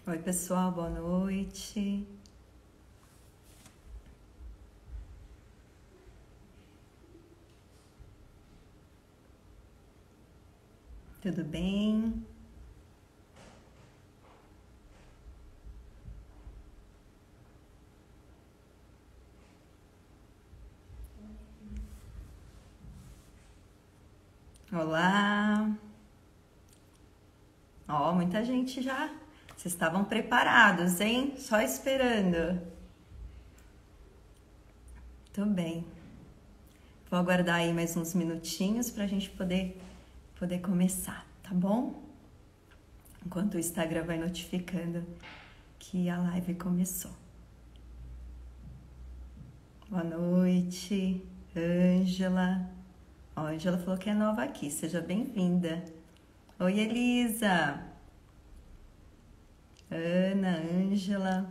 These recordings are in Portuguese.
Oi, pessoal, boa noite. Tudo bem? Olá. Ó, muita gente já. Vocês estavam preparados, hein? Só esperando. Tudo bem. Vou aguardar aí mais uns minutinhos para a gente poder começar, tá bom? Enquanto o Instagram vai notificando que a live começou. Boa noite, Ângela. Ó, a Ângela falou que é nova aqui, seja bem-vinda. Oi, Elisa. Ana, Ângela.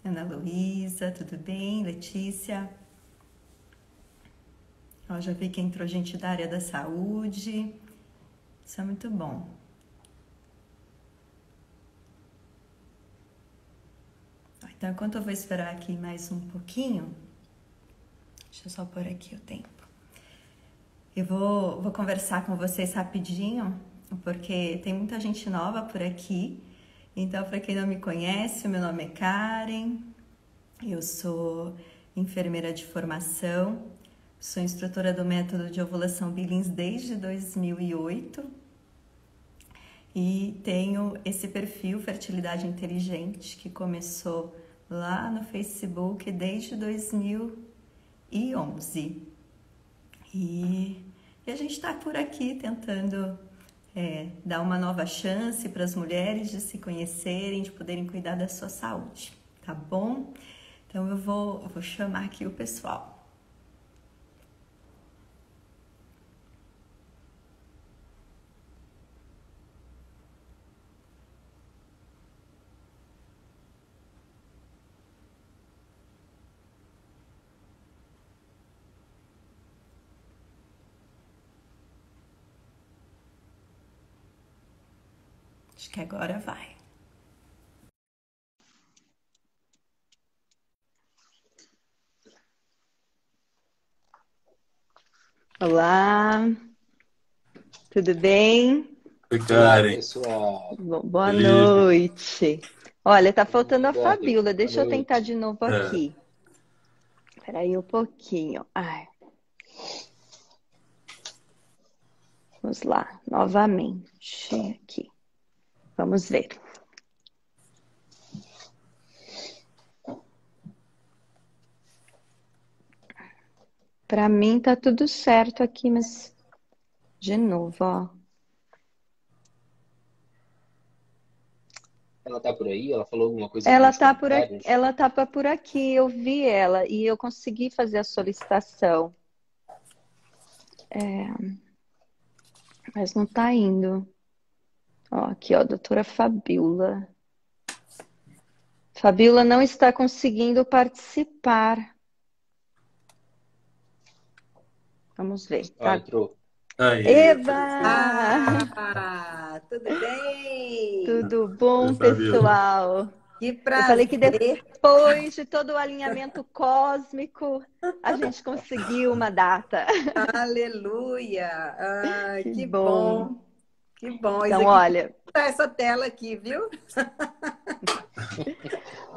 Ana Luísa, tudo bem? Letícia. Ó, já vi que entrou gente da área da saúde. Isso é muito bom. Então, enquanto eu vou esperar aqui mais um pouquinho, deixa eu só pôr aqui o tempo. Eu vou conversar com vocês rapidinho, porque tem muita gente nova por aqui. Então, para quem não me conhece, o meu nome é Karen, eu sou enfermeira de formação, sou instrutora do método de ovulação Billings desde 2008 e tenho esse perfil Fertilidade Inteligente que começou lá no Facebook desde 2011. E a gente está por aqui tentando dar uma nova chance para as mulheres de se conhecerem, de poderem cuidar da sua saúde, tá bom? Então eu vou chamar aqui o pessoal. Acho que agora vai. Olá, tudo bem? Oi, Olá, Karen. pessoal. Boa Felipe. noite. Olha, tá faltando a Boa noite. Fabíola. Boa Deixa eu tentar noite. de novo É, aqui. Espera aí um pouquinho. Ai, vamos lá, novamente aqui. Vamos ver. Para mim tá tudo certo aqui, mas de novo, ó. Ela tá por aí? Ela falou alguma coisa aqui nos comentários? Ela tá por aqui. Eu vi ela e eu consegui fazer a solicitação, mas não tá indo. Ó, aqui, ó, doutora Fabíola. Fabíola não está conseguindo participar. Vamos ver, Ah, tá? entrou. aí, perfeito. Eva! Tudo bem? Tudo Oi, bom, Fabiola. pessoal? Que Eu falei que prazer. depois de todo o alinhamento cósmico, a gente conseguiu uma data. Aleluia. Que Que bom. bom. Que bom. Isso Então, aqui olha, tá essa tela aqui, viu?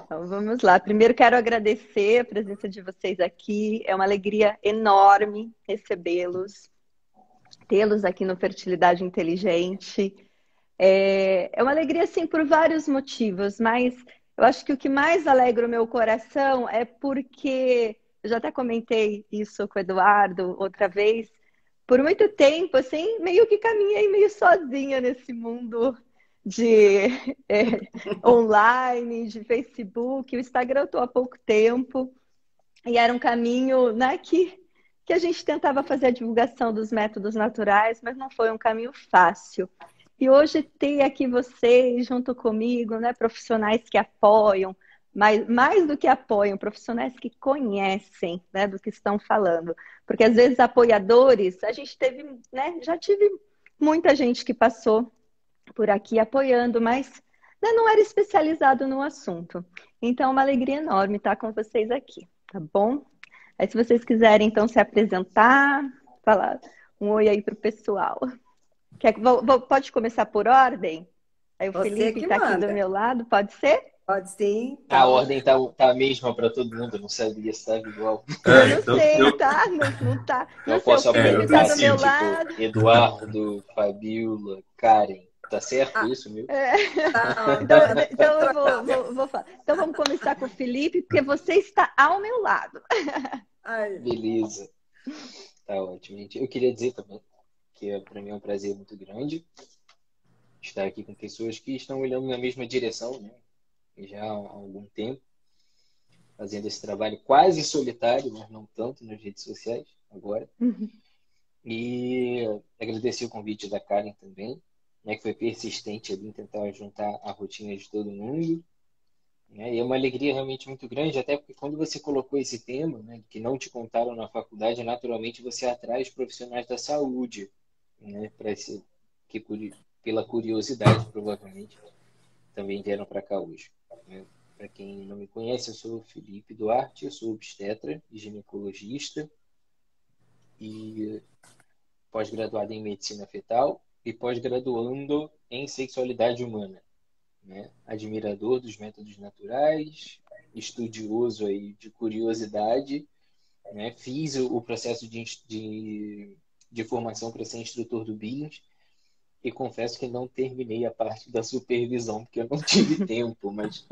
então vamos lá. Primeiro quero agradecer a presença de vocês aqui. É uma alegria enorme recebê-los, tê-los aqui no Fertilidade Inteligente. É uma alegria, assim, por vários motivos, mas eu acho que o que mais alegra o meu coração é porque, eu já até comentei isso com o Eduardo outra vez, por muito tempo, assim, meio que caminhei meio sozinha nesse mundo de online, de Facebook. O Instagram eu estou há pouco tempo, e era um caminho, né, que a gente tentava fazer a divulgação dos métodos naturais, mas não foi um caminho fácil. E hoje ter aqui vocês junto comigo, né, profissionais que apoiam, mais do que apoiam, profissionais que conhecem, né, do que estão falando. Porque às vezes apoiadores, a gente teve, né, já tive muita gente que passou por aqui apoiando, mas né, não era especializado no assunto. Então, é uma alegria enorme estar com vocês aqui, tá bom? Aí, se vocês quiserem, então, se apresentar, falar um oi aí para o pessoal. Pode começar por ordem? Aí o Felipe está aqui do meu lado, pode ser? Pode sim. A ordem tá a mesma para todo mundo, eu não sabia, sabe? Igual. Eu não sei, tá? Não tá. Eu posso apresentar assim, tipo, Eduardo, Fabiola, Karen. Tá certo isso, meu? Então eu vou falar. Então vamos começar com o Felipe, porque você está ao meu lado. Beleza. Tá ótimo, gente. Eu queria dizer também que para mim é um prazer muito grande estar aqui com pessoas que estão olhando na mesma direção, né? Já há algum tempo, fazendo esse trabalho quase solitário, mas não tanto nas redes sociais agora. E agradecer o convite da Karen também, né, que foi persistente ali em tentar juntar a rotina de todo mundo. Né? E é uma alegria realmente muito grande, até porque quando você colocou esse tema, né, que não te contaram na faculdade, naturalmente você atrai os profissionais da saúde, né, pela curiosidade, provavelmente, também vieram para cá hoje. Né? Para quem não me conhece, eu sou o Felipe Duarte, eu sou obstetra e ginecologista e pós-graduado em medicina fetal e pós-graduando em sexualidade humana. Né? Admirador dos métodos naturais, estudioso aí de curiosidade, né? Fiz o processo de formação para ser instrutor do Billings e confesso que não terminei a parte da supervisão, porque eu não tive tempo, mas,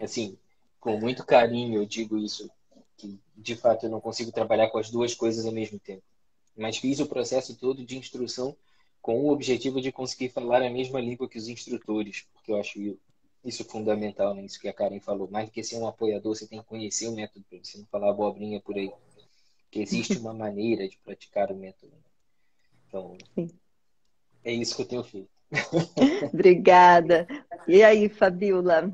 assim, com muito carinho eu digo isso, que de fato eu não consigo trabalhar com as duas coisas ao mesmo tempo. Mas fiz o processo todo de instrução com o objetivo de conseguir falar a mesma língua que os instrutores, porque eu acho isso fundamental, né? Isso que a Karen falou. Mais do que ser um apoiador, você tem que conhecer o método, para você não falar abobrinha por aí. Porque existe uma maneira de praticar o método. Então, sim, é isso que eu tenho feito. Obrigada. E aí, Fabiola?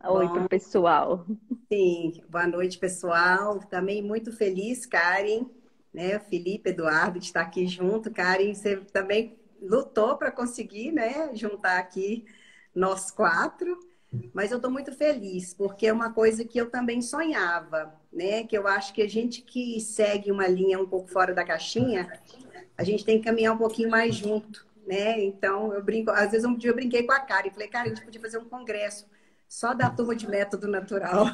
Oi para o pessoal. Sim, boa noite, pessoal. Também muito feliz, Karen, né? Felipe, Eduardo, de estar aqui junto. Karen, você também lutou para conseguir, né? Juntar aqui nós quatro. Mas eu estou muito feliz, porque é uma coisa que eu também sonhava, né? Que eu acho que a gente que segue uma linha um pouco fora da caixinha, a gente tem que caminhar um pouquinho mais junto, né? Então, eu brinco, às vezes um dia eu brinquei com a Karen e falei, cara, a gente podia fazer um congresso só da turma de método natural.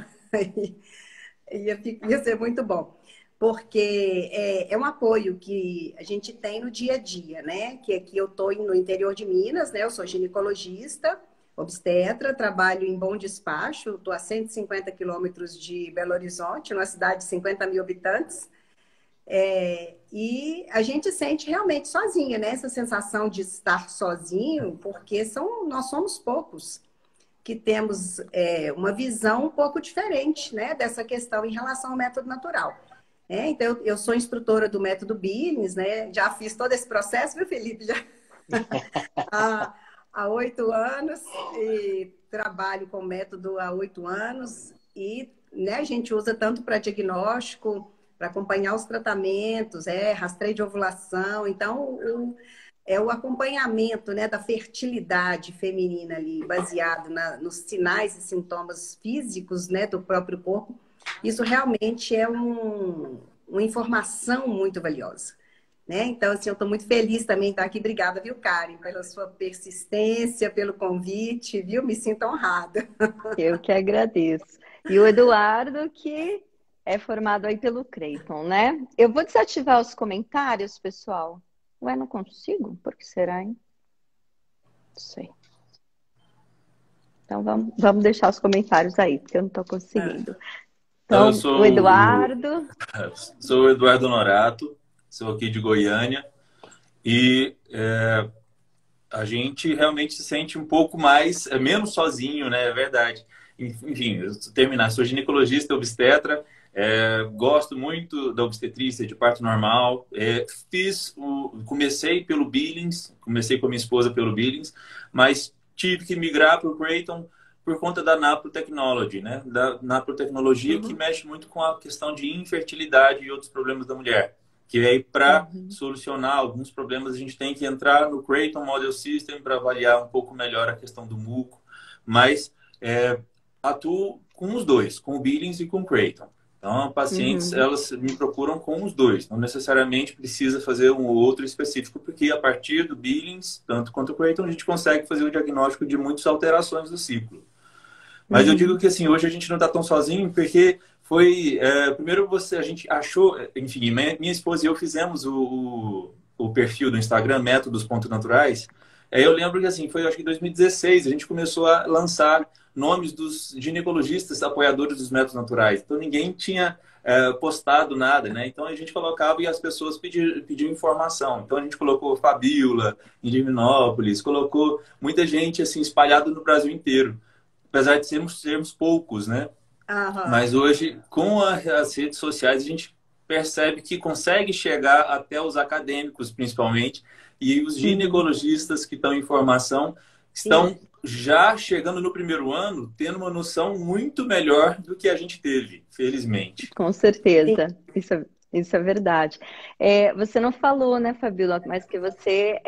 Ia ser muito bom. Porque é um apoio que a gente tem no dia a dia, né? Que aqui eu estou no interior de Minas, né? Eu sou ginecologista, obstetra, trabalho em Bom Despacho, estou a 150 quilômetros de Belo Horizonte, numa cidade de 50 mil habitantes. E a gente sente realmente sozinha, né? Essa sensação de estar sozinho, porque nós somos poucos que temos uma visão um pouco diferente, né? Dessa questão em relação ao método natural. Então, eu sou instrutora do método Billings, né? Já fiz todo esse processo, viu, Felipe? Já há 8 anos e trabalho com o método há 8 anos e né, a gente usa tanto para diagnóstico, para acompanhar os tratamentos, rastreio de ovulação. Então, o acompanhamento, né, da fertilidade feminina ali, baseado nos sinais e sintomas físicos, né, do próprio corpo, isso realmente é uma informação muito valiosa. Né? Então, assim, eu estou muito feliz também de estar aqui. Obrigada, viu, Karen, pela sua persistência, pelo convite, viu? Me sinto honrada. Eu que agradeço. E o Eduardo, que é formado aí pelo Creighton, né? Eu vou desativar os comentários, pessoal. Ué, não consigo? Por que será, hein? Não sei. Então, vamos deixar os comentários aí, porque eu não estou conseguindo. Então, o Eduardo... Sou o Eduardo Norato, sou aqui de Goiânia. E a gente realmente se sente um pouco mais, menos sozinho, né? É verdade. Enfim, sou ginecologista, obstetra, gosto muito da obstetrícia de parto normal. Comecei pelo Billings, comecei com a minha esposa pelo Billings, mas tive que migrar para o Creighton por conta da naprotecnology, né? Da naprotecnologia que mexe muito com a questão de infertilidade e outros problemas da mulher. Que aí, para solucionar alguns problemas, a gente tem que entrar no Creighton Model System para avaliar um pouco melhor a questão do muco. Mas atuo com os dois, com o Billings e com o Creighton. Então, pacientes, elas me procuram com os dois. Não necessariamente precisa fazer um ou outro específico, porque a partir do Billings, tanto quanto o Creighton, a gente consegue fazer o diagnóstico de muitas alterações do ciclo. Mas eu digo que, assim, hoje a gente não está tão sozinho, porque foi... primeiro, a gente achou... Enfim, minha esposa e eu fizemos o perfil do Instagram, Métodos.naturais. Eu lembro que, assim, foi, acho que em 2016, a gente começou a lançar nomes dos ginecologistas apoiadores dos métodos naturais. Então, ninguém tinha postado nada, né? Então, a gente colocava e as pessoas pediam informação. Então, a gente colocou Fabíola, em Divinópolis, colocou muita gente, assim, espalhada no Brasil inteiro. Apesar de sermos poucos, né? Mas hoje, com as redes sociais, a gente percebe que consegue chegar até os acadêmicos, principalmente, e os ginecologistas que estão em formação estão já chegando no primeiro ano, tendo uma noção muito melhor do que a gente teve, felizmente. Com certeza, isso é verdade. Você não falou, né, Fabíola, mas que você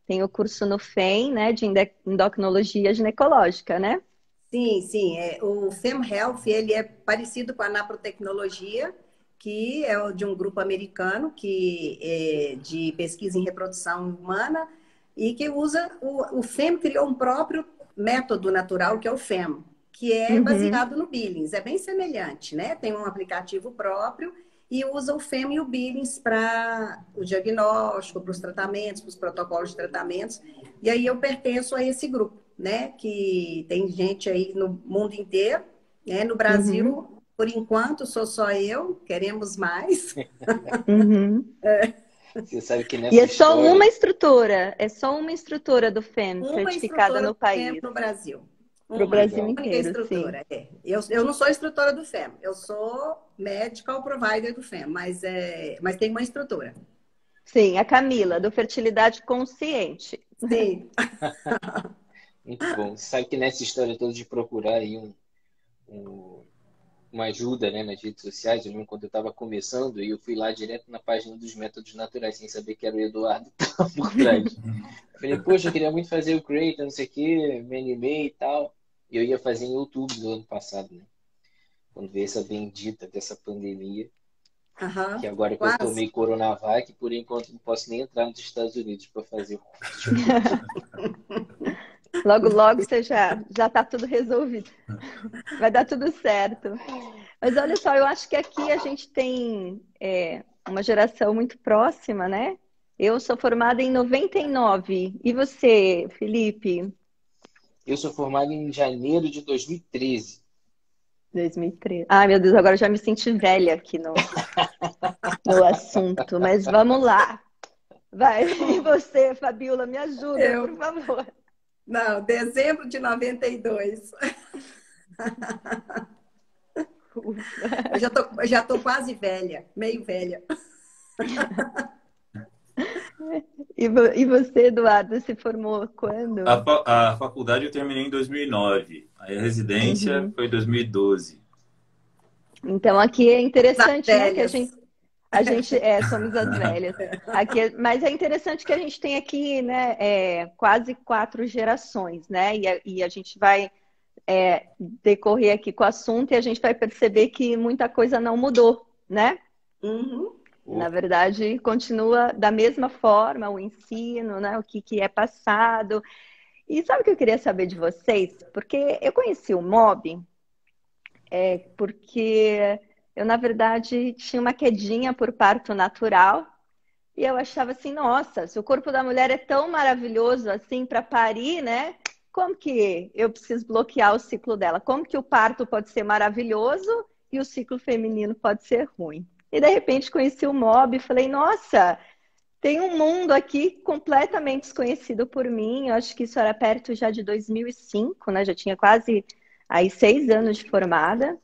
tem o curso no FEM, né, de endocrinologia ginecológica, né? Sim, sim. O FemHealth, ele é parecido com a naprotecnologia, que é de um grupo americano de pesquisa em reprodução humana e que usa... O FEM criou um próprio método natural, que é o FEM, que é baseado no Billings. É bem semelhante, né? Tem um aplicativo próprio e usa o FEM e o Billings para o diagnóstico, para os tratamentos, para os protocolos de tratamentos. E aí eu pertenço a esse grupo, né? Que tem gente aí no mundo inteiro, né? No Brasil, por enquanto, sou só eu, queremos mais. Você sabe que nessa E é só uma instrutora do FEM certificada no país. No Brasil. Para o Brasil inteiro, sim. Eu não sou instrutora do FEM, eu sou medical provider do FEM, mas tem uma instrutora. Sim, a Camila, do Fertilidade Consciente. Sim. Muito bom. Você sabe que nessa história toda de procurar aí uma ajuda, né, nas redes sociais, eu lembro quando eu estava começando e eu fui lá direto na página dos métodos naturais, sem saber que era o Eduardo que estava por trás. Eu falei, poxa, eu queria muito fazer o Creighton, não sei o quê, me animei e tal. E eu ia fazer em outubro do ano passado, né? Quando veio essa bendita dessa pandemia, que agora que eu tomei Coronavac, por enquanto não posso nem entrar nos Estados Unidos para fazer o curso. Logo, logo você já está tudo resolvido. Vai dar tudo certo. Mas olha só, eu acho que aqui a gente tem uma geração muito próxima, né? Eu sou formada em 99. E você, Felipe? Eu sou formado em janeiro de 2013. 2013. Ai, meu Deus, agora eu já me senti velha aqui no assunto. Mas vamos lá. Vai. E você, Fabíola, me ajuda, por favor. Não, dezembro de 92. Eu já tô quase velha, meio velha. E você, Eduardo, se formou quando? A faculdade eu terminei em 2009. Aí a residência foi em 2012. Então aqui é interessante, né, que a gente somos as velhas. Mas é interessante que a gente tem aqui, né, quase 4 gerações, né? E a gente vai decorrer aqui com o assunto e a gente vai perceber que muita coisa não mudou, né? Na verdade, continua da mesma forma o ensino, né? O que é passado. E sabe o que eu queria saber de vocês? Porque eu conheci o MOB porque eu, na verdade, tinha uma quedinha por parto natural e eu achava assim, nossa, se o corpo da mulher é tão maravilhoso assim para parir, né? Como que eu preciso bloquear o ciclo dela? Como que o parto pode ser maravilhoso e o ciclo feminino pode ser ruim? E, de repente, conheci o MOB e falei, nossa, tem um mundo aqui completamente desconhecido por mim. Eu acho que isso era perto já de 2005, né? Já tinha quase aí 6 anos de formada.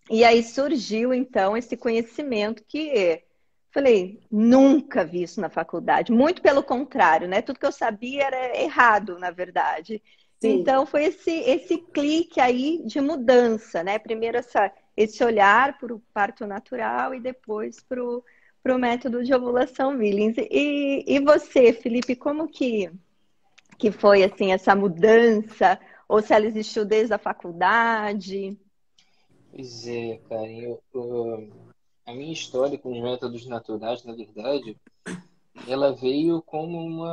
E aí surgiu, então, esse conhecimento que... Falei, nunca vi isso na faculdade. Muito pelo contrário, né? Tudo que eu sabia era errado, na verdade. Sim. Então, foi esse clique aí de mudança, né? Primeiro esse olhar para o parto natural e depois para para o método de ovulação Billings. E você, Felipe, como que foi assim essa mudança? Ou se ela existiu desde a faculdade? Pois é, Karen, a minha história com os métodos naturais, na verdade, ela veio como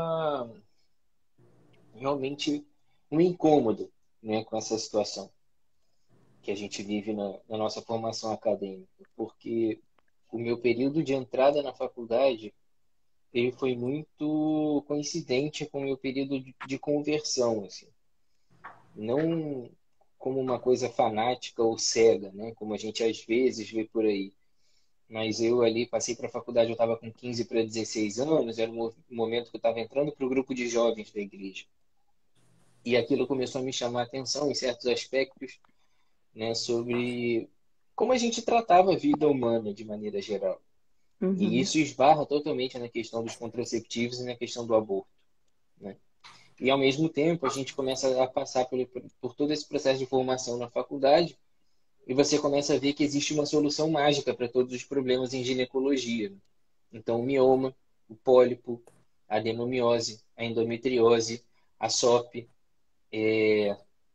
realmente um incômodo, né, com essa situação que a gente vive na nossa formação acadêmica, porque o meu período de entrada na faculdade ele foi muito coincidente com o meu período de conversão, assim. Não como uma coisa fanática ou cega, né, como a gente às vezes vê por aí. Mas eu ali passei para a faculdade, eu estava com 15 para 16 anos, era um momento que eu estava entrando para o grupo de jovens da igreja. E aquilo começou a me chamar a atenção em certos aspectos, né, sobre como a gente tratava a vida humana de maneira geral. E Uhum, isso esbarra totalmente na questão dos contraceptivos e na questão do aborto, né? E, ao mesmo tempo, a gente começa a passar por todo esse processo de formação na faculdade e você começa a ver que existe uma solução mágica para todos os problemas em ginecologia. Então, o mioma, o pólipo, a adenomiose, a endometriose, a SOP,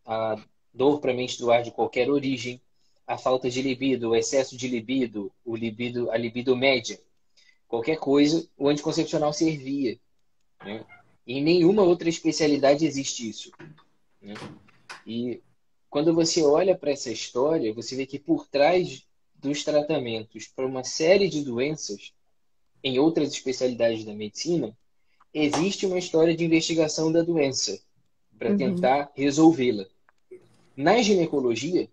a dor para menstruar de qualquer origem, a falta de libido, o excesso de libido, a libido média, qualquer coisa, o anticoncepcional servia, né? Em nenhuma outra especialidade existe isso, né? E quando você olha para essa história, você vê que por trás dos tratamentos para uma série de doenças em outras especialidades da medicina, existe uma história de investigação da doença para uhum, tentar resolvê-la. Na ginecologia,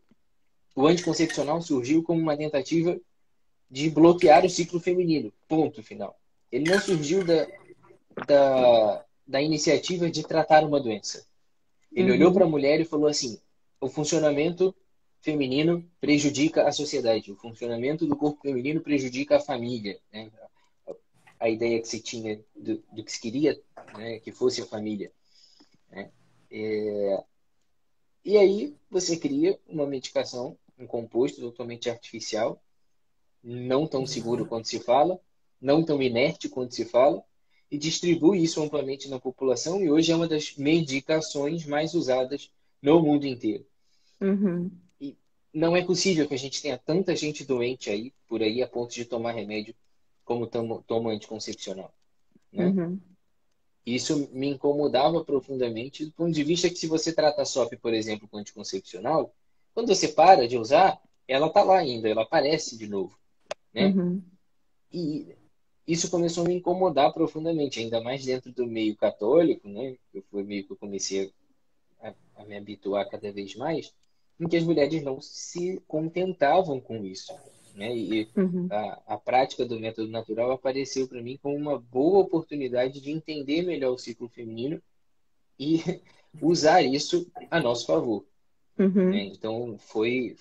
o anticoncepcional surgiu como uma tentativa de bloquear o ciclo feminino. Ponto final. Ele não surgiu da iniciativa de tratar uma doença. Ele olhou para uhum, a mulher e falou assim: o funcionamento feminino prejudica a sociedade, o funcionamento do corpo feminino prejudica a família, né? A ideia que se tinha do que se queria, né, que fosse a família, né? E aí você cria uma medicação, um composto totalmente artificial, não tão seguro quanto se fala, não tão inerte quanto se fala, e distribui isso amplamente na população, e hoje é uma das medicações mais usadas no mundo inteiro. uhum, E não é possível que a gente tenha tanta gente doente aí, por aí, a ponto de tomar remédio como toma anticoncepcional, né? uhum, Isso me incomodava profundamente, do ponto de vista que se você trata a SOP, por exemplo, com anticoncepcional, quando você para de usar, ela está lá ainda, ela aparece de novo, né? uhum. E isso começou a me incomodar profundamente, ainda mais dentro do meio católico, né? Eu foi meio que eu comecei a me habituar cada vez mais, em que as mulheres não se contentavam com isso, né? E Uhum. a prática do método natural apareceu para mim como uma boa oportunidade de entender melhor o ciclo feminino e usar isso a nosso favor, né? Uhum. Então foi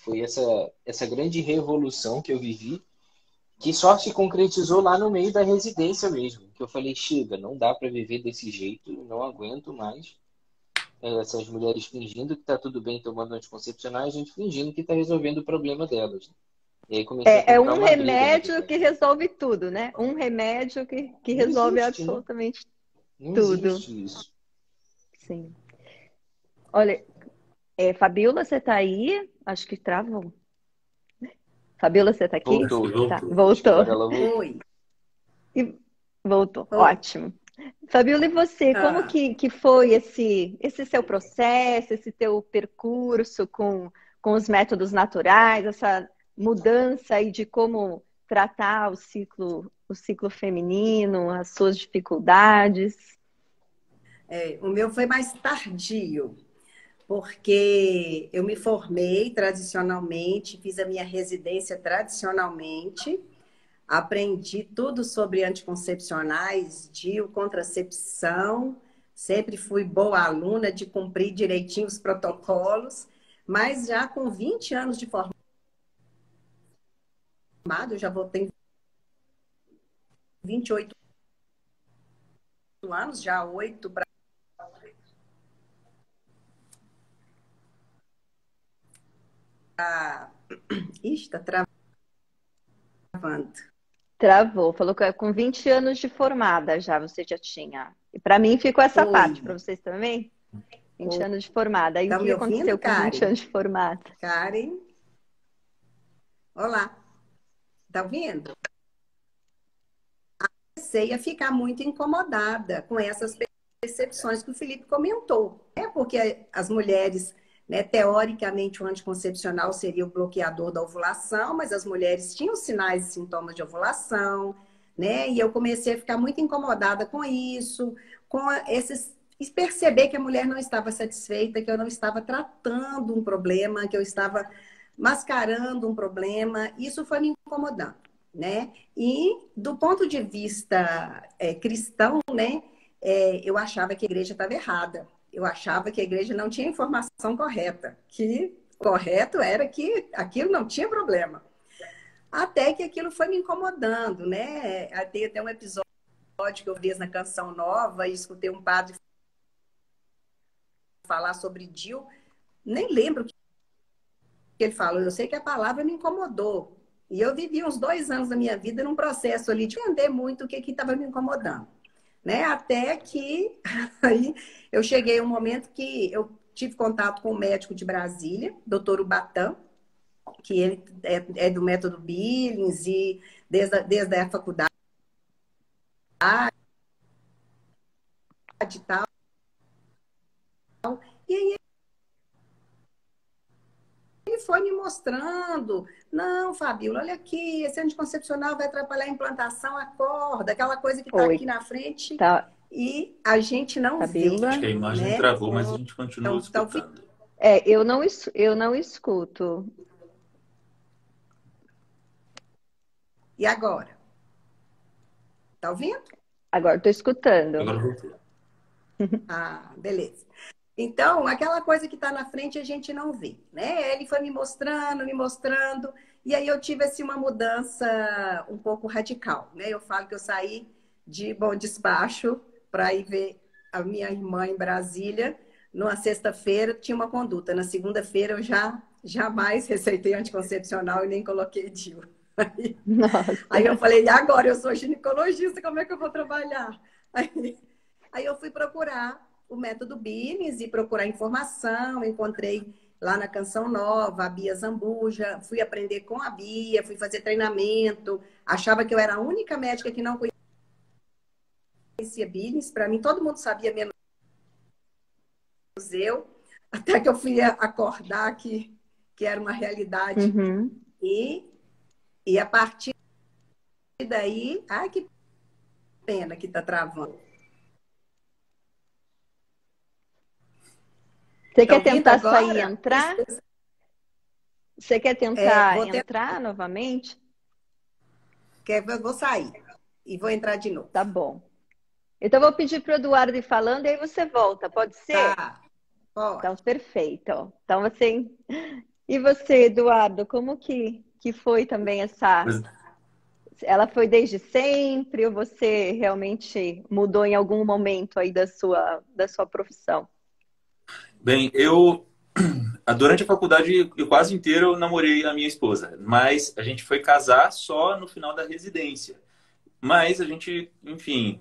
essa grande revolução que eu vivi, que só se concretizou lá no meio da residência mesmo, que eu falei, chega, não dá para viver desse jeito, não aguento mais essas mulheres fingindo que está tudo bem tomando anticoncepcional e a gente fingindo que está resolvendo o problema delas, né? E aí comecei a É comprar um uma briga, na remédio verdade. que resolve tudo, né? Um remédio que Não resolve existe, né? absolutamente Não tudo. existe isso. Sim. Olha, Fabiola, você tá aí? Acho que travou. Fabiola, você tá aqui? Voltou. Acho que Tá, voltou. Acho que voltou. agora ela voltou. Oi, E voltou. oi. Ótimo. Fabiola, e você? Como Ah, que foi esse seu processo, esse teu percurso com os métodos naturais, essa mudança aí de como tratar o ciclo feminino, as suas dificuldades? o meu foi mais tardio, porque eu me formei tradicionalmente, fiz a minha residência tradicionalmente, aprendi tudo sobre anticoncepcionais, DIU, contracepção, sempre fui boa aluna de cumprir direitinho os protocolos, mas já com 20 anos de formado, eu já vou ter 28 anos, já 8 para. Ixi, está travando. Travou. Falou que com 20 anos de formada já você já tinha. E para mim ficou essa Oi. parte, para vocês também? 20 Oi. anos de formada. E o Tá que me ouvindo, aconteceu com 20 Karen? anos de formada? Karen? Olá. Tá ouvindo? Comecei a ficar muito incomodada com essas percepções que o Felipe comentou. É porque as mulheres, né, teoricamente, o anticoncepcional seria o bloqueador da ovulação, mas as mulheres tinham sinais e sintomas de ovulação, né? E eu comecei a ficar muito incomodada com isso, esses e perceber que a mulher não estava satisfeita, que eu não estava tratando um problema, que eu estava mascarando um problema. Isso foi me incomodando, né? E do ponto de vista cristão, né? Eu achava que a igreja estava errada. Eu achava que a igreja não tinha informação correta, que correto era que aquilo não tinha problema. Até que aquilo foi me incomodando, né? Tem até um episódio que eu vi na Canção Nova e escutei um padre falar sobre DIU. Nem lembro o que ele falou. Eu sei que a palavra me incomodou. E eu vivi uns 2 anos da minha vida num processo ali de entender muito o que estava me incomodando, né? Até que aí eu cheguei a um momento que eu tive contato com um médico de Brasília, doutor Ubatã, que ele é do método Billings e desde a faculdade e tal. E aí ele foi me mostrando, não, Fabíola, olha aqui, esse anticoncepcional vai atrapalhar a implantação, acorda, aquela coisa que está aqui na frente Tá. e a gente não Fabíola? vê. Acho que a imagem né? travou, mas a gente continua Então, escutando. Eu não escuto. E agora? Tá ouvindo? Agora estou escutando. Agora voltou. Ah, beleza. Então, aquela coisa que está na frente a gente não vê, né? Ele foi me mostrando, e aí eu tive assim, uma mudança um pouco radical, né? Eu falo que eu saí de Bom Despacho para ir ver a minha irmã em Brasília. Numa sexta-feira tinha uma conduta, na segunda-feira eu jamais receitei anticoncepcional e nem coloquei DIU. Aí eu falei, e agora? Eu sou ginecologista, como é que eu vou trabalhar? Aí eu fui procurar o método Billings e procurar informação, encontrei lá na Canção Nova, a Bia Zambuja, fui aprender com a Bia, fui fazer treinamento, achava que eu era a única médica que não conhecia Billings, para mim todo mundo sabia menos eu, até que eu fui acordar que era uma realidade. Uhum. E a partir daí, ai que pena que tá travando. Você quer tentar sair e entrar? Você quer tentar entrar novamente? Eu vou sair e vou entrar de novo. Tá bom. Então, eu vou pedir para o Eduardo ir falando e aí você volta, pode ser? Tá, pode. Então, perfeito. Então, você... E você, Eduardo, como que foi também essa... Ela foi desde sempre ou você realmente mudou em algum momento aí da sua profissão? Bem, durante a faculdade, eu quase inteira eu namorei a minha esposa, mas a gente foi casar só no final da residência. Mas a gente, enfim,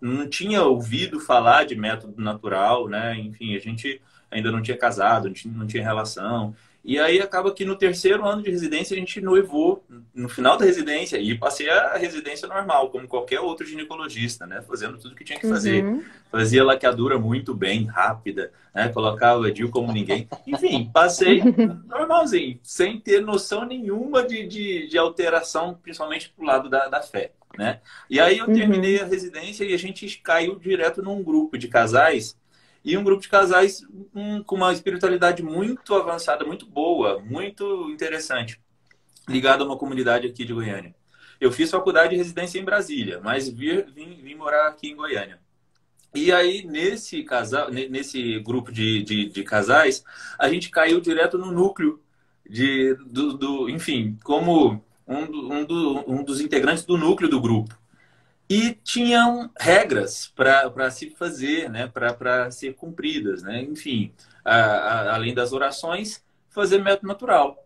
não tinha ouvido falar de método natural, né? Enfim, a gente ainda não tinha casado, não tinha relação. E aí acaba que no 3º ano de residência a gente noivou no final da residência e passei a residência normal, como qualquer outro ginecologista, né? Fazendo tudo que tinha que fazer. Uhum. Fazia laqueadura muito bem, rápida, né? Colocava DIU como ninguém. Enfim, passei normalzinho, sem ter noção nenhuma de alteração, principalmente pro lado da fé, né? E aí eu terminei a residência e a gente caiu direto num grupo de casais. E um grupo de casais com uma espiritualidade muito avançada, muito boa, muito interessante, ligado a uma comunidade aqui de Goiânia. Eu fiz faculdade de residência em Brasília, mas vim morar aqui em Goiânia. E aí, nesse grupo de casais, a gente caiu direto no núcleo, enfim, como um dos integrantes do núcleo do grupo. E tinham regras para se fazer, né? Para ser cumpridas, né? Enfim, além das orações, fazer método natural.